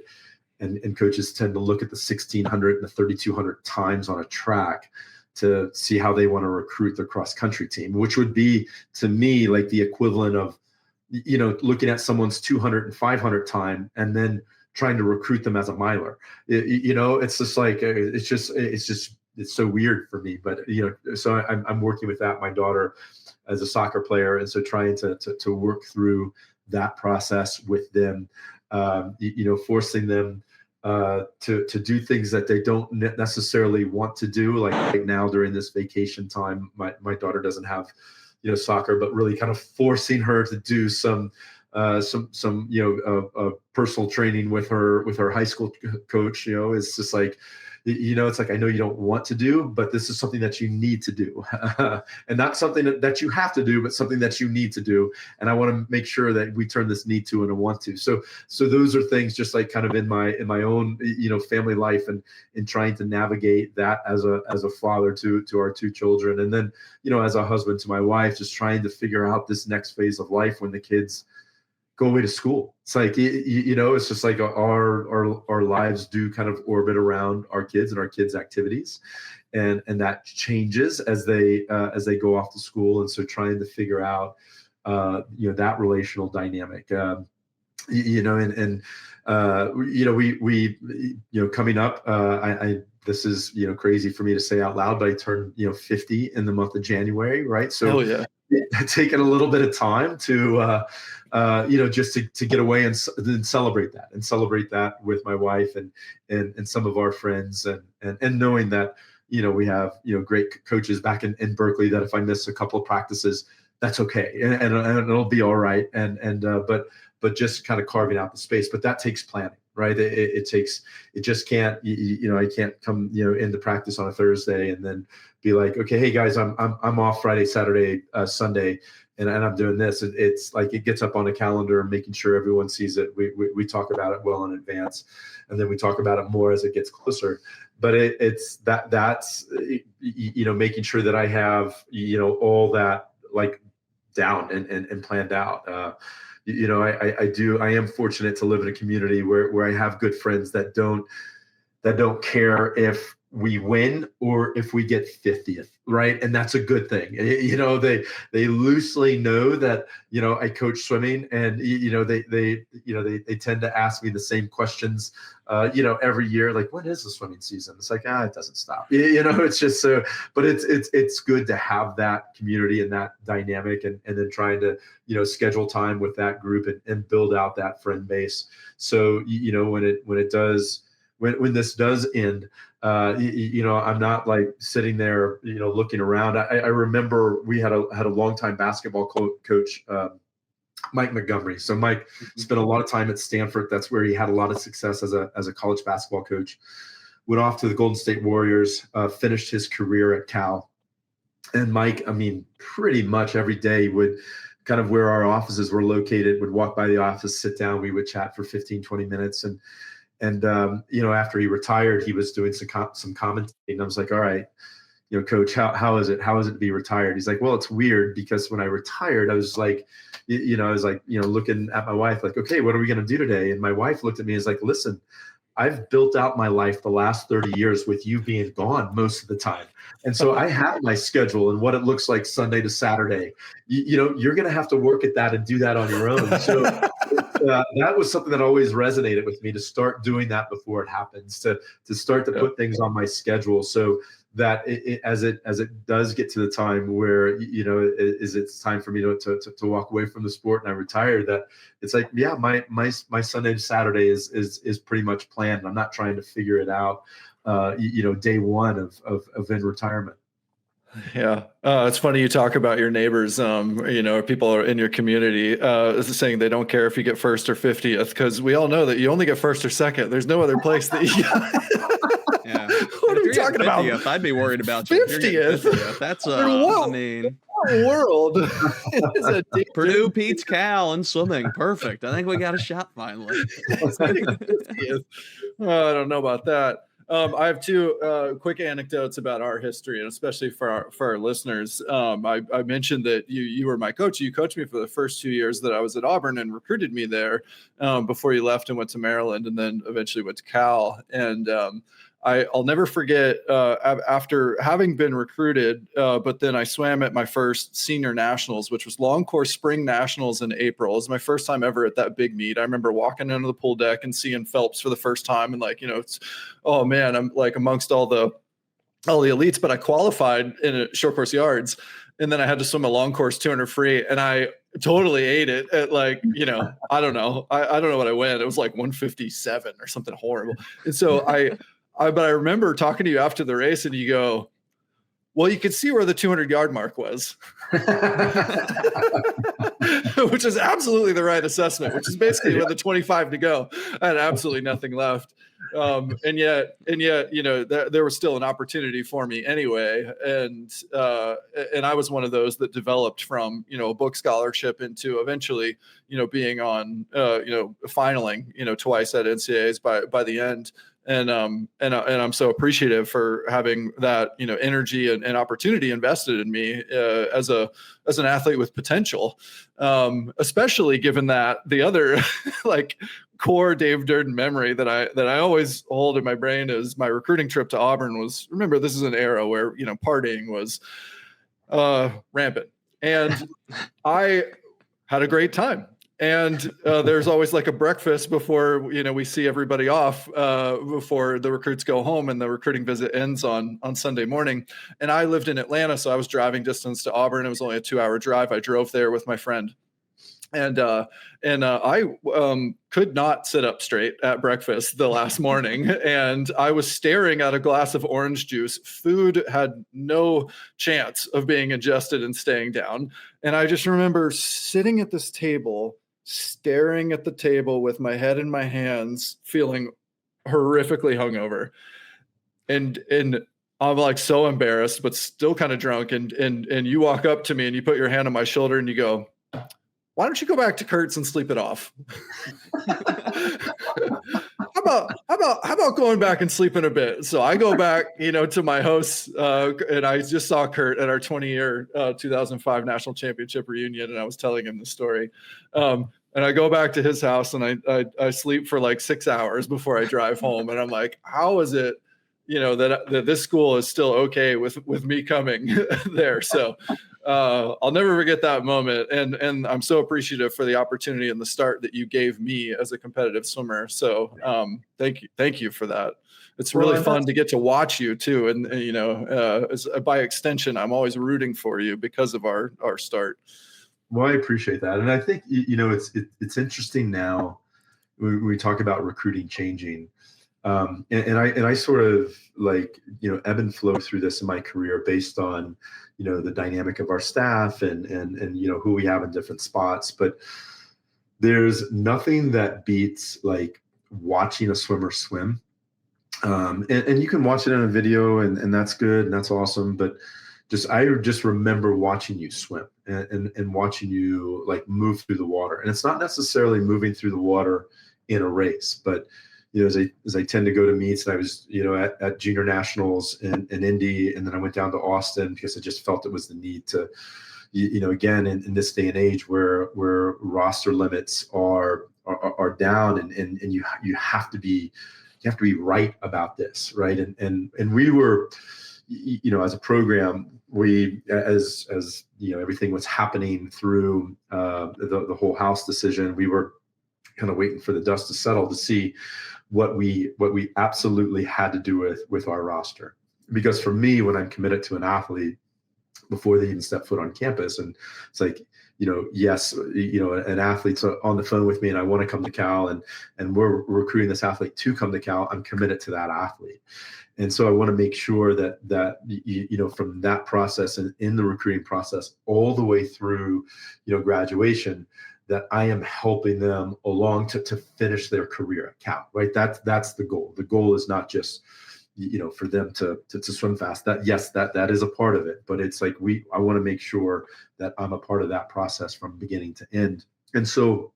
S3: And coaches tend to look at the 1,600 and the 3,200 times on a track to see how they want to recruit their cross country team, which would be, to me, like the equivalent of, looking at someone's 200 and 500 time and then trying to recruit them as a miler. It's just like, it's so weird for me. But, so I'm working with that. My daughter as a soccer player. And so trying to work through that process with them, forcing them to do things that they don't necessarily want to do. Like right now during this vacation time, my daughter doesn't have, soccer, but really kind of forcing her to do some personal training with her high school coach. It's just like, it's like, I know you don't want to do, but this is something that you need to do. And not something that you have to do, but something that you need to do. And I want to make sure that we turn this need to and a want to. So those are things just like kind of in my own, family life, and in trying to navigate that as a father to our two children. And then, as a husband to my wife, just trying to figure out this next phase of life when the kids go away to school. It's like, it's just like our lives do kind of orbit around our kids and our kids' activities. And that changes as they go off to school. And so trying to figure out, that relational dynamic, we coming up, this is, crazy for me to say out loud, but I turned, 50 in the month of January. Right. So taking a little bit of time to, just to get away and then celebrate that with my wife and some of our friends, and knowing that, we have, great coaches back in Berkeley, that if I miss a couple of practices, that's okay. And it'll be all right. But just kind of carving out the space, but that takes planning, right? It just can't, I can't come, into practice on a Thursday and then be like, okay, hey guys, I'm off Friday, Saturday, Sunday, and I'm doing this. It's like, it gets up on a calendar, making sure everyone sees it. We talk about it well in advance, and then we talk about it more as it gets closer. But that's making sure that I have, all that like down and planned out. I am fortunate to live in a community where I have good friends that don't care if we win or if we get 50th, right? And that's a good thing. They loosely know that, I coach swimming, and, they tend to ask me the same questions, every year, like, when is the swimming season? It's like, it doesn't stop. It's just so, but it's good to have that community and that dynamic, and then trying to, schedule time with that group and build out that friend base. So, when it does when this does end, I'm not like sitting there, looking around. I remember we had a longtime basketball coach, Mike Montgomery. So Mike spent a lot of time at Stanford. That's where he had a lot of success as a college basketball coach. Went off to the Golden State Warriors, finished his career at Cal. And Mike, I mean, pretty much every day would kind of where our offices were located, would walk by the office, sit down, we would chat for 15, 20 minutes. And after he retired, he was doing some commentating. And I was like, all right, coach, how is it to be retired? He's like, well, it's weird because when I retired, I was like, looking at my wife like, okay, what are we going to do today? And my wife looked at me and was like, listen, I've built out my life the last 30 years with you being gone most of the time. And so I have my schedule and what it looks like Sunday to Saturday. You're going to have to work at that and do that on your own. So that was something that always resonated with me, to start doing that before it happens, to start to put things on my schedule so that as it does get to the time where, it's time for me to walk away from the sport and I retire, that it's like, yeah, my Sunday to Saturday is pretty much planned. I'm not trying to figure it out, day one of in retirement.
S1: Yeah. It's funny you talk about your neighbors, people in your community, saying they don't care if you get first or 50th, because we all know that you only get first or second. There's no other place that you
S2: Yeah.
S1: What are we talking about?
S2: I'd be worried about you.
S1: 50th.
S2: That's
S1: world.
S2: Purdue beats Cal in swimming. Perfect. I think we got a shot finally.
S1: I don't know about that. I have two quick anecdotes about our history, and especially for our listeners. I mentioned that you were my coach. You coached me for the first 2 years that I was at Auburn and recruited me there before you left and went to Maryland, and then eventually went to Cal. And I'll never forget after having been recruited, but then I swam at my first senior nationals, which was long course spring nationals in April. It was my first time ever at that big meet. I remember walking into the pool deck and seeing Phelps for the first time, and it's, oh man, I'm like amongst all the elites, but I qualified in a short course yards, and then I had to swim a long course 200 free, and I totally ate it at I don't know. I don't know what I went. It was like 157 or something horrible. And so but I remember talking to you after the race, and you go, well, you could see where the 200-yard mark was, which is absolutely the right assessment, which is basically with the 25 to go. I had absolutely nothing left. And yet, there was still an opportunity for me anyway. And I was one of those that developed from, a book scholarship into eventually, being on, finaling, twice at NCAAs by the end. And I'm so appreciative for having that, energy and opportunity invested in me as an athlete with potential, especially given that the other core Dave Durden memory that I always hold in my brain is my recruiting trip to Auburn was, remember, this is an era where, partying was rampant, and I had a great time. And there's always a breakfast before, we see everybody off before the recruits go home and the recruiting visit ends on Sunday morning. And I lived in Atlanta, so I was driving distance to Auburn. It was only a 2-hour drive. I drove there with my friend. And I could not sit up straight at breakfast the last morning, and I was staring at a glass of orange juice. Food had no chance of being ingested and staying down. And I just remember sitting at this table, staring at the table with my head in my hands, feeling horrifically hungover. And I'm so embarrassed, but still kind of drunk. And you walk up to me and you put your hand on my shoulder and you go, why don't you go back to Kurt's and sleep it off? How about going back and sleeping a bit? So I go back, to my hosts, and I just saw Kurt at our 20-year 2005 national championship reunion, and I was telling him the story. And I go back to his house, and I sleep for 6 hours before I drive home, and I'm like, how is it, that this school is still okay with me coming there? So. I'll never forget that moment, and I'm so appreciative for the opportunity and the start that you gave me as a competitive swimmer. So thank you for that. It's really fun to get to watch you too, and by extension, I'm always rooting for you because of our start.
S3: Well, I appreciate that, and I think it's interesting now when we talk about recruiting changing. And I sort of like, ebb and flow through this in my career based on, the dynamic of our staff and who we have in different spots. But there's nothing that beats like watching a swimmer swim. And you can watch it in a video and that's good and that's awesome. But I just remember watching you swim and watching you like move through the water. And it's not necessarily moving through the water in a race, but as I tend to go to meets, and I was, at junior nationals in Indy, and then I went down to Austin because I just felt it was the need to, again, in this day and age where roster limits are down and you have to be right about this, right? And we were, as a program, we as everything was happening through the whole house decision, we were kind of waiting for the dust to settle to see what we absolutely had to do with our roster. Because for me, when I'm committed to an athlete before they even step foot on campus, and it's like, yes, an athlete's on the phone with me and I want to come to Cal and we're recruiting this athlete to come to Cal, I'm committed to that athlete. And so I want to make sure that from that process and in the recruiting process all the way through, graduation, that I am helping them along to finish their career at Cal, right? That's the goal. The goal is not just, for them to swim fast. That is a part of it, but it's like I want to make sure that I'm a part of that process from beginning to end. And so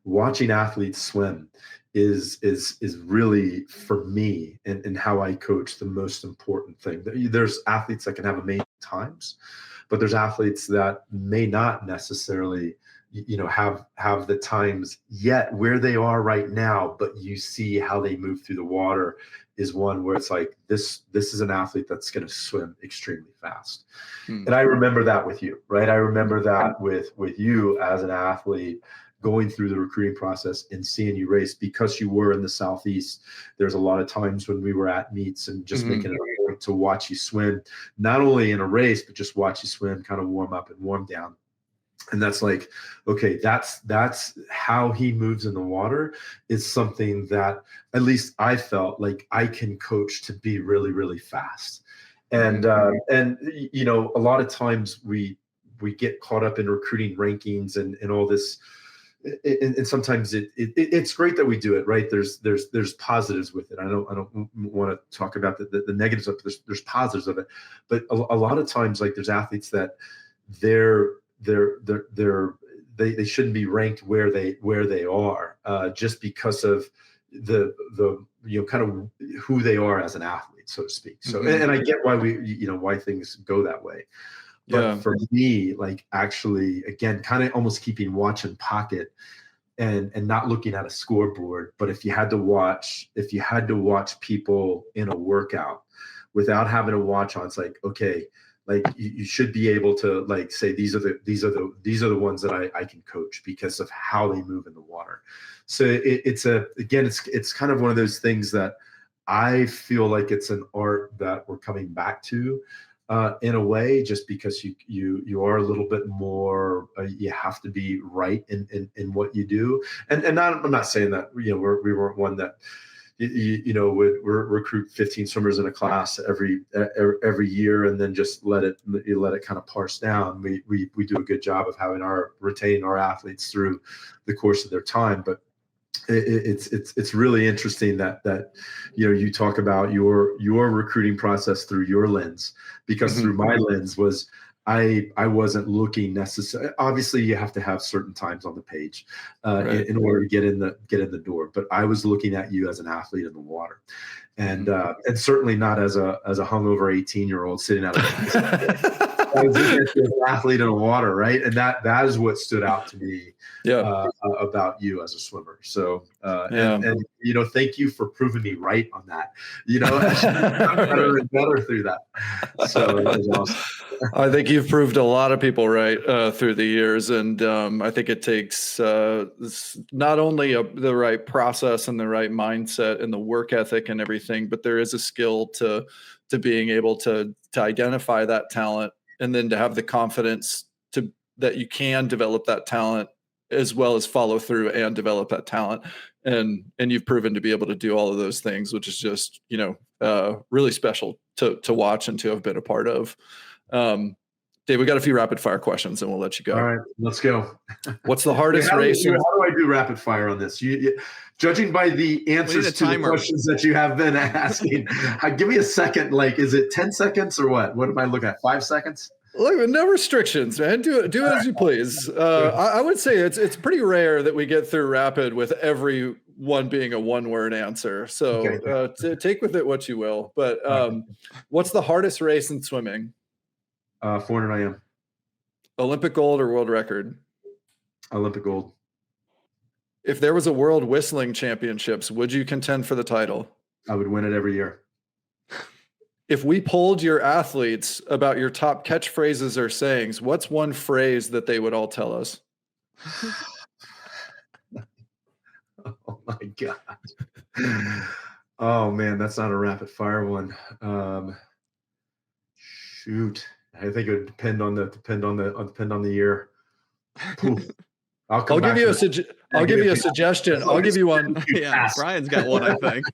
S3: watching athletes swim is really, for me and how I coach, the most important thing. There's athletes that can have amazing times, but there's athletes that may not necessarily have the times yet where they are right now, but you see how they move through the water is one where it's like, this is an athlete that's going to swim extremely fast. And I remember that with you, right? I remember that with you as an athlete going through the recruiting process and seeing you race, because you were in the Southeast. There's a lot of times when we were at meets and just making it a point to watch you swim, not only in a race, but just watch you swim, kind of warm up and warm down. And that's like, okay, that's how he moves in the water is something that at least I felt like I can coach to be really, really fast. And a lot of times we get caught up in recruiting rankings and all this. And sometimes it's great that we do it, right? There's positives with it. I don't want to talk about the negatives of it. There's positives of it, but a lot of times, like, there's athletes that they shouldn't be ranked where they are just because of the kind of who they are as an athlete, so to speak. So and I get why why things go that way. But for me, like, actually, again, kind of almost keeping watch and pocket and not looking at a scoreboard. But if you had to watch people in a workout without having a watch on, it's like, okay, like you should be able to like say, these are the ones that I can coach because of how they move in the water. So it's kind of one of those things that I feel like it's an art that we're coming back to. In a way, just because you are a little bit more, you have to be right in what you do, and I'm not saying that we weren't one that would recruit 15 swimmers in a class every year and then just let it kind of parse down. We do a good job of retaining our athletes through the course of their time, but it's really interesting that you talk about your recruiting process through your lens, because through my lens was I wasn't looking necessarily. Obviously, you have to have certain times on the page right, in order to get in the door. But I was looking at you as an athlete in the water, and certainly not as a hungover 18-year-old sitting out of I was looking at you as an athlete in the water, right? And that is what stood out to me about you as a swimmer. So, and thank you for proving me right on that. I'm better and better through that. So it was awesome.
S1: I think you've proved a lot of people right through the years, and I think it takes not only the right process and the right mindset and the work ethic and everything, but there is a skill to being able to identify that talent, and then to have the confidence that you can develop that talent as well as follow through and develop that talent. and you've proven to be able to do all of those things, which is just, really special to watch and to have been a part of. Dave, we got a few rapid fire questions and we'll let you go.
S3: All right, let's go.
S1: What's the hardest race?
S3: How do I do rapid fire on this? Judging by the answers to the questions that you have been asking, give me a second. Like, is it 10 seconds or what? What am I looking at? 5 seconds?
S1: Look, no restrictions, man. Do it as you please. I would say it's pretty rare that we get through rapid with every one being a one-word answer. So take with it what you will. But what's the hardest race in swimming?
S3: 400 IM.
S1: Olympic gold or world record?
S3: Olympic gold.
S1: If there was a world whistling championships, would you contend for the title?
S3: I would win it every year.
S1: If we polled your athletes about your top catchphrases or sayings, what's one phrase that they would all tell us?
S3: Oh my God. Oh man, that's not a rapid fire one. Shoot. I think it would depend on the year. Poof.
S1: I'll give you a suggestion. I'll give you one.
S2: Yeah, Bryan's got one, I think.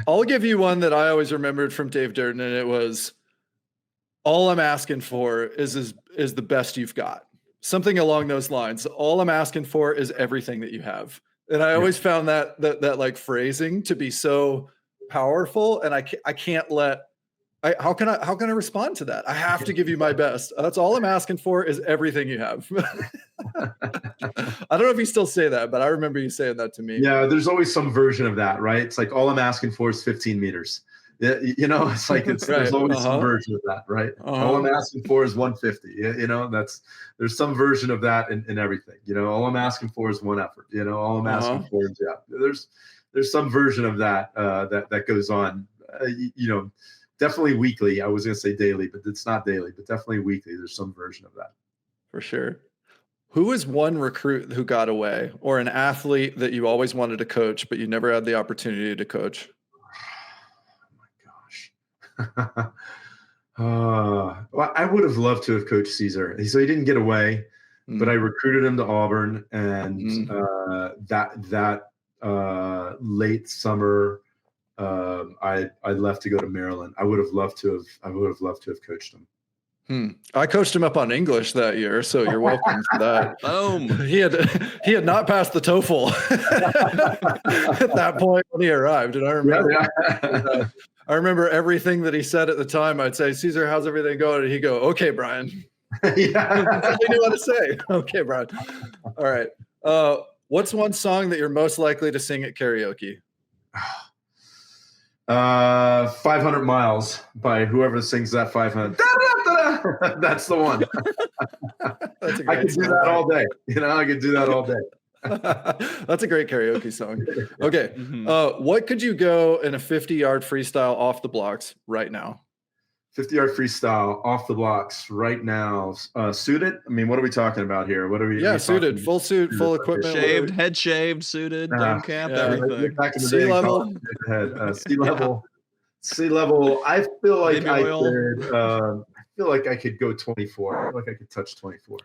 S1: I'll give you one that I always remembered from Dave Durden, and it was, all I'm asking for is the best you've got. Something along those lines. All I'm asking for is everything that you have. And I always found that like phrasing to be so powerful, and I can't let. How can I respond to that? I have to give you my best. That's all I'm asking for is everything you have. I don't know if you still say that, but I remember you saying that to me.
S3: Yeah, there's always some version of that, right? It's like, all I'm asking for is 15 meters. It's like there's always some version of that, right? All I'm asking for is 150. There's some version of that in everything. All I'm asking for is one effort. All I'm asking for is there's some version of that that goes on. Definitely weekly. I was going to say daily, but it's not daily, but definitely weekly. There's some version of that.
S1: For sure. Who is one recruit who got away, or an athlete that you always wanted to coach, but you never had the opportunity to coach?
S3: Oh my gosh. Well, I would have loved to have coached Caesar. So he didn't get away, but I recruited him to Auburn, and that late summer, I left to go to Maryland. I would have loved to have coached him.
S1: I coached him up on English that year, so you're welcome for that.
S2: Boom.
S1: He had not passed the TOEFL at that point when he arrived, and I remember I remember everything that he said at the time. I'd say, "Caesar, how's everything going?" And he'd go, "Okay, Bryan."
S3: Yeah,
S1: that's all he knew how to say. Okay, Bryan. All right. What's one song that you're most likely to sing at karaoke?
S3: 500 Miles by whoever sings that 500. That's the one. I could do that all day. I could do that all day.
S1: That's a great karaoke song. Okay. What could you go in a 50-yard freestyle off the blocks right now?
S3: 50-yard freestyle off the blocks right now. Suited? I mean, what are we talking about here? What are we?
S1: Yeah, suited, full suit, full equipment,
S2: shaved, head shaved, suited, dome cap, everything.
S3: Back in the
S1: sea
S3: day,
S1: level.
S3: Sea level. I feel like I could go 24. I feel like I could touch 24.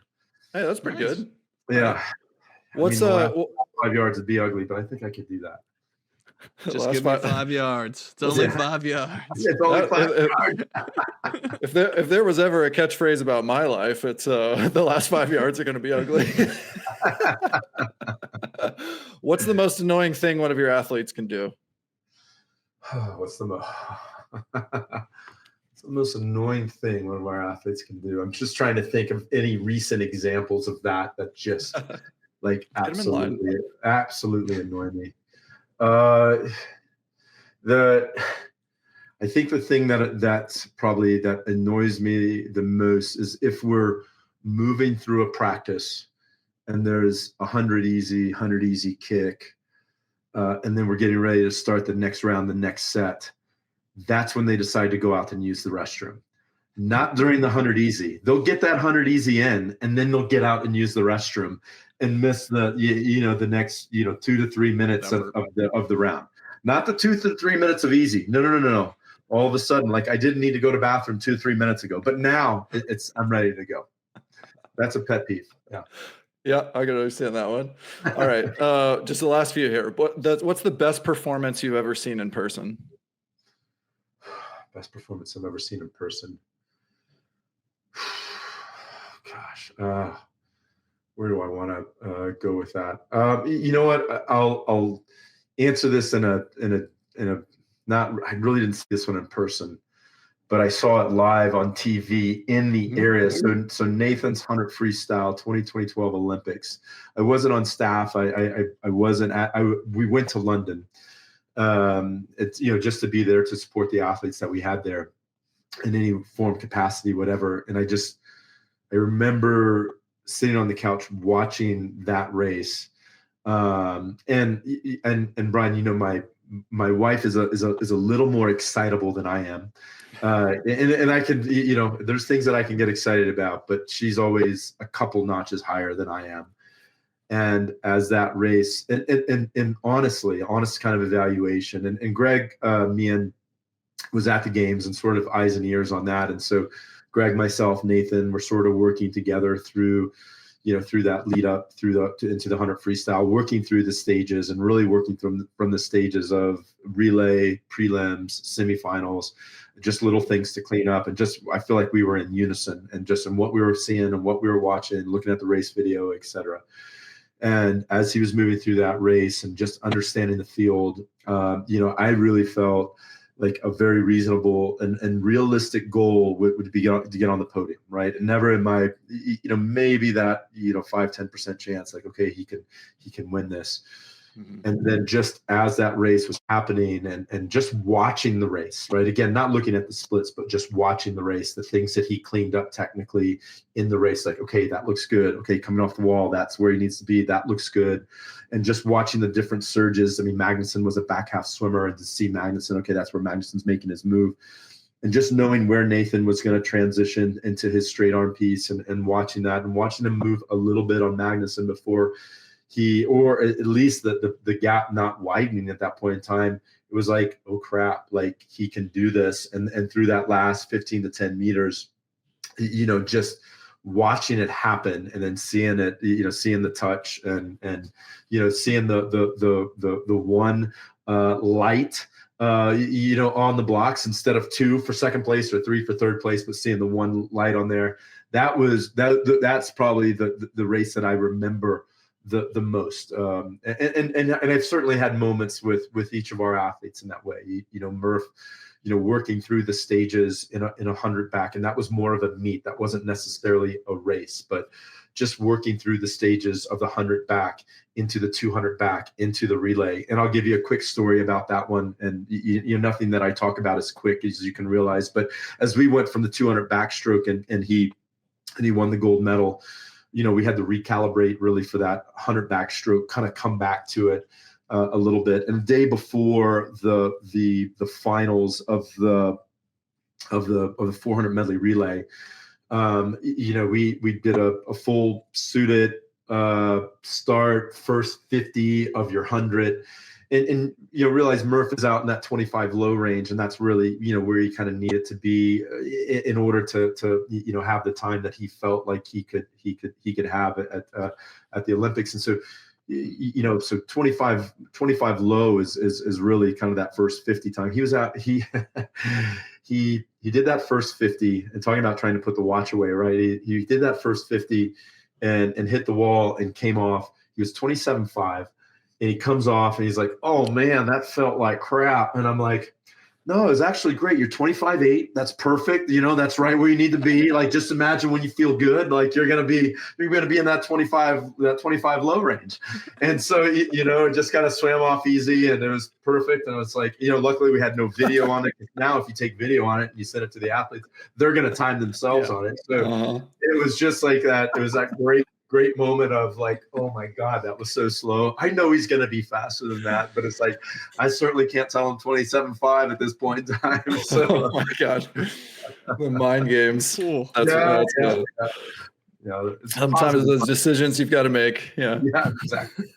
S1: Hey, that's pretty good.
S3: Yeah.
S1: What's
S3: 5 yards would be ugly, but I think I could do that.
S2: Just give me 5 yards. It's only 5 yards.
S3: Yeah, it's only 5 yards.
S1: If there was ever a catchphrase about my life, it's the last 5 yards are going to be ugly. What's the most annoying thing one of your athletes can do?
S3: What's the most annoying thing one of our athletes can do? I'm just trying to think of any recent examples of that just like absolutely annoy me. I think the thing that annoys me the most is if we're moving through a practice and there's 100 easy kick, and then we're getting ready to start the next round, the next set. That's when they decide to go out and use the restroom. Not during the 100 easy. They'll get that 100 easy in, and then they'll get out and use the restroom and miss the next 2 to 3 minutes of the round. Not the 2 to 3 minutes of easy. No. All of a sudden, like I didn't need to go to bathroom 2 or 3 minutes ago, but now I'm ready to go. That's a pet peeve. Yeah.
S1: Yeah, I can understand that one. All right. Just the last few here. What's the best performance you've ever seen in person?
S3: Best performance I've ever seen in person. Gosh, where do I want to go with that? You know what? I'll answer this in a not. I really didn't see this one in person, but I saw it live on TV in the area. So Nathan's 100 Freestyle 2012 Olympics. I wasn't on staff. I wasn't at. We went to London. It's just to be there to support the athletes that we had there in any form, capacity, whatever. And I remember sitting on the couch watching that race. And Bryan, my wife is a little more excitable than I am. And I can, there's things that I can get excited about, but she's always a couple notches higher than I am. And as that race and honestly, honest kind of evaluation and Greg, Meehan was at the games and sort of eyes and ears on that. And so Greg, myself, Nathan, were sort of working together through that lead up into the 100 Freestyle, working through the stages and really working from the stages of relay, prelims, semifinals, just little things to clean up. And just, I feel like we were in unison and just in what we were seeing and what we were watching, looking at the race video, et cetera. And as he was moving through that race and just understanding the field, I really felt like a very reasonable and realistic goal would be to get on the podium, right? And never in my, maybe that, 5-10% chance, like, okay, he can win this. Mm-hmm. And then just as that race was happening and just watching the race, right? Again, not looking at the splits, but just watching the race, the things that he cleaned up technically in the race, like, okay, that looks good. Okay, coming off the wall, that's where he needs to be. That looks good. And just watching the different surges. I mean, Magnuson was a back half swimmer, and to see Magnuson, okay, that's where Magnuson's making his move. And just knowing where Nathan was going to transition into his straight arm piece and watching that and watching him move a little bit on Magnuson before or at least the gap not widening at that point in time, it was like, oh crap, like he can do this. And through that last 15 to 10 meters, just watching it happen and then seeing it, seeing the touch and seeing the one light, on the blocks instead of 2 for second place or 3 for third place, but seeing the one light on there, that's probably the race that I remember the most. And I've certainly had moments with each of our athletes in that way. Murph, working through the stages in a 100 back, and that was more of a meet. That wasn't necessarily a race, but just working through the stages of the 100 back into the 200 back into the relay. And I'll give you a quick story about that one. And nothing that I talk about as quick as you can realize, but as we went from the 200 backstroke and he won the gold medal, we had to recalibrate really for that 100 backstroke, kind of come back to it a little bit. And the day before the finals of the 400 medley relay, we did a full suited start, first 50 of your 100. And realize Murph is out in that 25 low range, and that's really where he kind of needed to be in order to have the time that he felt like he could have at the Olympics. And so so 25 low is really kind of that first 50 time. He was out. He did that first 50, and talking about trying to put the watch away, right? He did that first 50 and hit the wall and came off. He was 27.5. And he comes off and he's like, oh man, that felt like crap. And I'm like, no, it was actually great. You're 25.8. That's perfect. That's right where you need to be. Like, just imagine when you feel good, like you're going to be in that 25 low range. And so, it just kind of swam off easy and it was perfect. And it's like, luckily we had no video on it. Now, if you take video on it and you send it to the athletes, they're going to time themselves on it. So It was just like that. It was that great moment of like, oh my God, that was so slow. I know he's going to be faster than that, but it's like, I certainly can't tell him 27.5 at this point in time. So,
S1: oh my gosh, the mind games.
S2: Cool.
S1: That's
S3: good.
S1: Sometimes those decisions you've got to make. Yeah,
S3: exactly.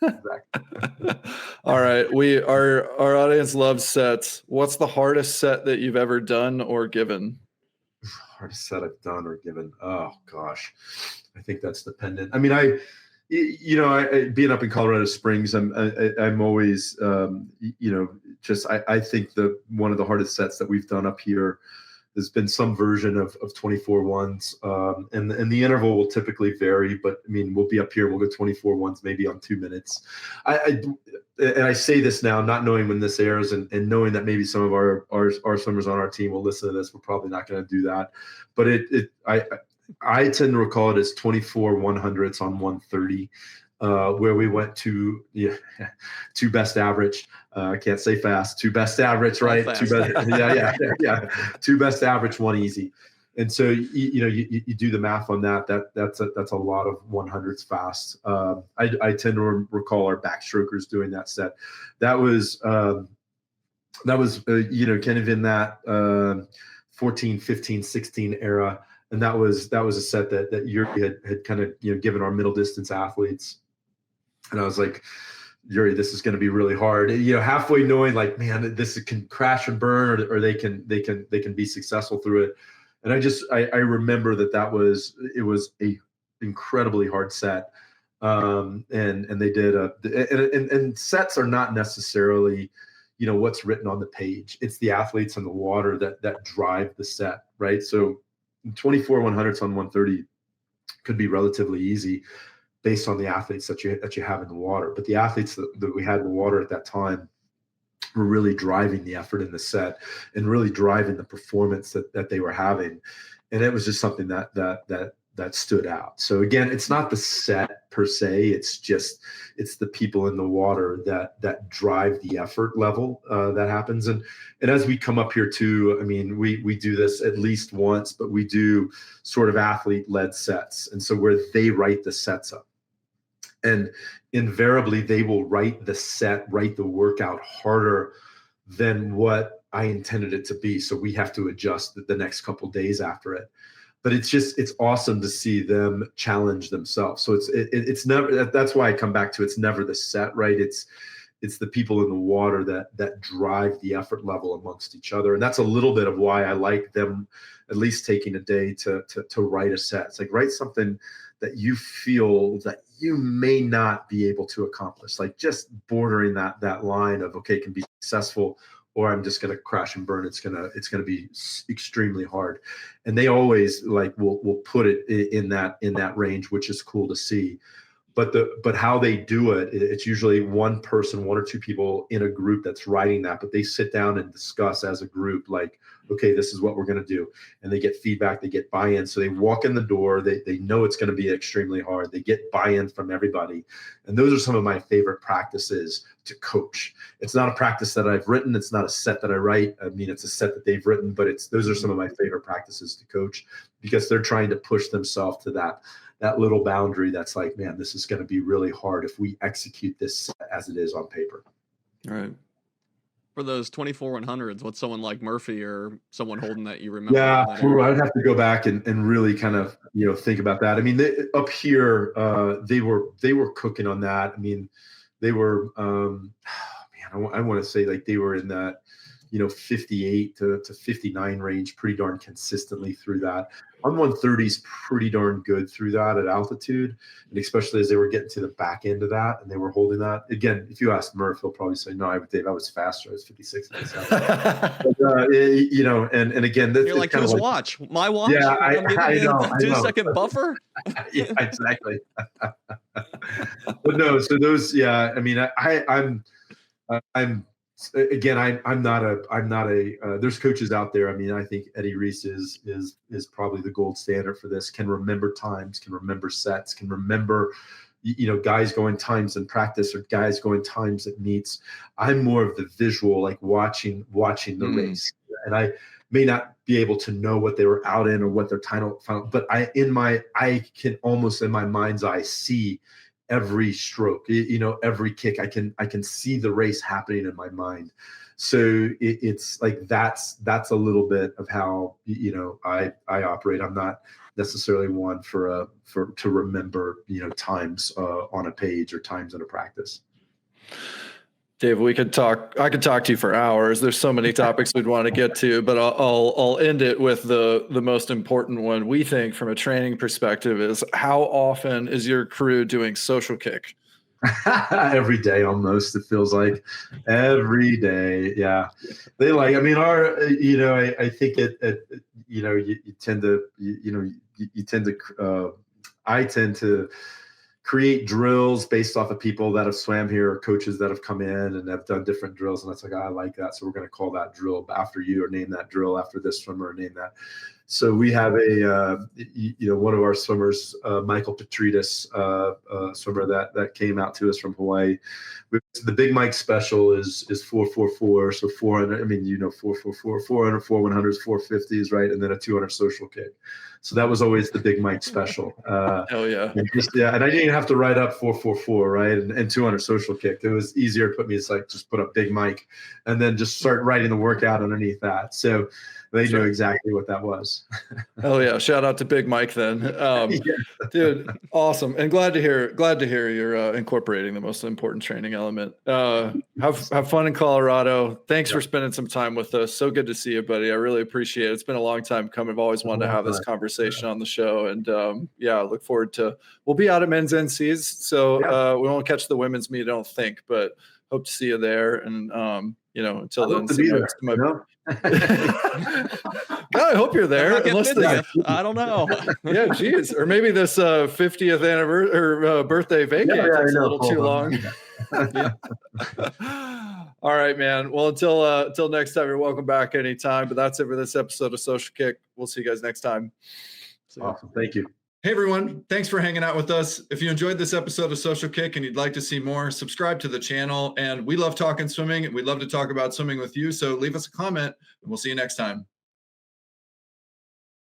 S1: All right. Our audience loves sets. What's the hardest set that you've ever done or given?
S3: Hardest set I've done or given. Oh gosh. I think that's dependent. I mean, Being up in Colorado Springs, I'm always, I think one of the hardest sets that we've done up here has been some version of 24-1s. And the interval will typically vary, but I mean, we'll be up here, we'll go 24-1s, maybe on 2 minutes. And I say this now, not knowing when this airs and knowing that maybe some of our swimmers on our team will listen to this. We're probably not going to do that, but I tend to recall it as 24 100s on 130, where we went to two best average. I can't say fast, two best average, right? Two best, yeah. Two best average, one easy. And so you do the math on that. That's a lot of 100s fast. I tend to recall our backstrokers doing that set. That was kind of in that 14, 15, 16 era. And that was a set that Yuri had kind of given our middle distance athletes. And I was like, Yuri, this is going to be really hard. Halfway knowing like, man, this can crash and burn, or they can be successful through it. And I remember it was a incredibly hard set. And they did and sets are not necessarily what's written on the page. It's the athletes in the water that drive the set, right? So 24 100s on 130 could be relatively easy based on the athletes that you have in the water. But the athletes that we had in the water at that time were really driving the effort in the set and really driving the performance that they were having. And it was just something that stood out. So again, it's not the set per se, it's the people in the water that drive the effort level that happens. And as we come up here too, I mean, we do this at least once, but we do sort of athlete led sets. And so where they write the sets up, and invariably they will write the workout harder than what I intended it to be. So we have to adjust the next couple days after it. But it's awesome to see them challenge themselves. So it's never, that's why I come back to, it's never the set, right? It's the people in the water that drive the effort level amongst each other. And that's a little bit of why I like them at least taking a day to write a set. It's like, write something that you feel that you may not be able to accomplish, like just bordering that line of, okay, it can be successful, or I'm just going to crash and burn. It's going to be extremely hard. And they always will put it in that range, which is cool to see. But how they do it, it's usually one person, one or two people in a group that's writing that, but they sit down and discuss as a group, like, okay, this is what we're going to do. And they get feedback, they get buy-in. So they walk in the door, they know it's going to be extremely hard. They get buy-in from everybody. And those are some of my favorite practices to coach. It's not a practice that I've written. It's not a set that I write. I mean, it's a set that they've written, but those are some of my favorite practices to coach, because they're trying to push themselves to that little boundary that's like, man, this is going to be really hard if we execute this as it is on paper.
S1: All right.
S2: For those 24 100s, what's someone like Murphy or someone holding that you remember?
S3: Yeah, I'd have to go back and really kind of think about that. I mean, up here, they were cooking on that. I mean, they were I want to say like they were in that 58 to 59 range pretty darn consistently through that. On 130s, pretty darn good through that at altitude, and especially as they were getting to the back end of that and they were holding that. Again, if you ask Murph, he'll probably say, no, Dave, I was faster. I was 56. But, and again,
S2: you're like, whose watch? My watch?
S3: Yeah, I know.
S2: A 2-second buffer?
S3: Yeah, exactly. But no, so those, yeah, I mean, I'm again, I'm not a there's coaches out there. I mean, I think Eddie Reese is probably the gold standard for this. Can remember times, can remember sets, can remember guys going times in practice or guys going times at meets. I'm more of the visual, like watching the race, and I may not be able to know what they were out in or what their title found, but I can almost in my mind's eye see every stroke, every kick. I can see the race happening in my mind. So it's like that's a little bit of how I operate. I'm not necessarily one to remember times on a page or times in a practice.
S1: Dave, I could talk to you for hours. There's so many topics we'd want to get to, but I'll end it with the most important one we think from a training perspective is how often is your crew doing social kick?
S3: Every day almost, it feels like every day. Yeah. They like, I mean, I think I tend to create drills based off of people that have swam here or coaches that have come in and have done different drills. And it's like, I like that. So we're going to call that drill after you or name that drill after this swimmer or name that. So we have one of our swimmers, Michael Petridis, swimmer that came out to us from Hawaii. The Big Mike special is 444. So 400, 444, 400, 100s, 450s, right? And then a 200 social kick. So that was always the Big Mike special.
S1: Hell yeah.
S3: And I didn't have to write up 444, right? And 200 social kick. It was easier to put me, it's like just put up Big Mike and then just start writing the workout underneath that. So they knew exactly what that was.
S1: Oh yeah. Shout out to Big Mike then. Dude, awesome. And glad to hear you're incorporating the most important training element. Have fun in Colorado. Thanks for spending some time with us. So good to see you, buddy. I really appreciate it. It's been a long time coming. I've always wanted to have this conversation on the show. And I look forward to, we'll be out at men's NCs. So we won't catch the women's meet, I don't think, but hope to see you there. And until then, God, I hope you're there.
S2: I don't know.
S1: Yeah, geez. Or maybe this 50th anniversary or birthday vacay takes a little too long. All right, man. Well, until next time, you're welcome back anytime. But that's it for this episode of Social Kick. We'll see you guys next time.
S3: Awesome. Thank you.
S1: Hey, everyone. Thanks for hanging out with us. If you enjoyed this episode of Social Kick and you'd like to see more, subscribe to the channel. And we love talking swimming, and we'd love to talk about swimming with you. So leave us a comment, and we'll see you next time.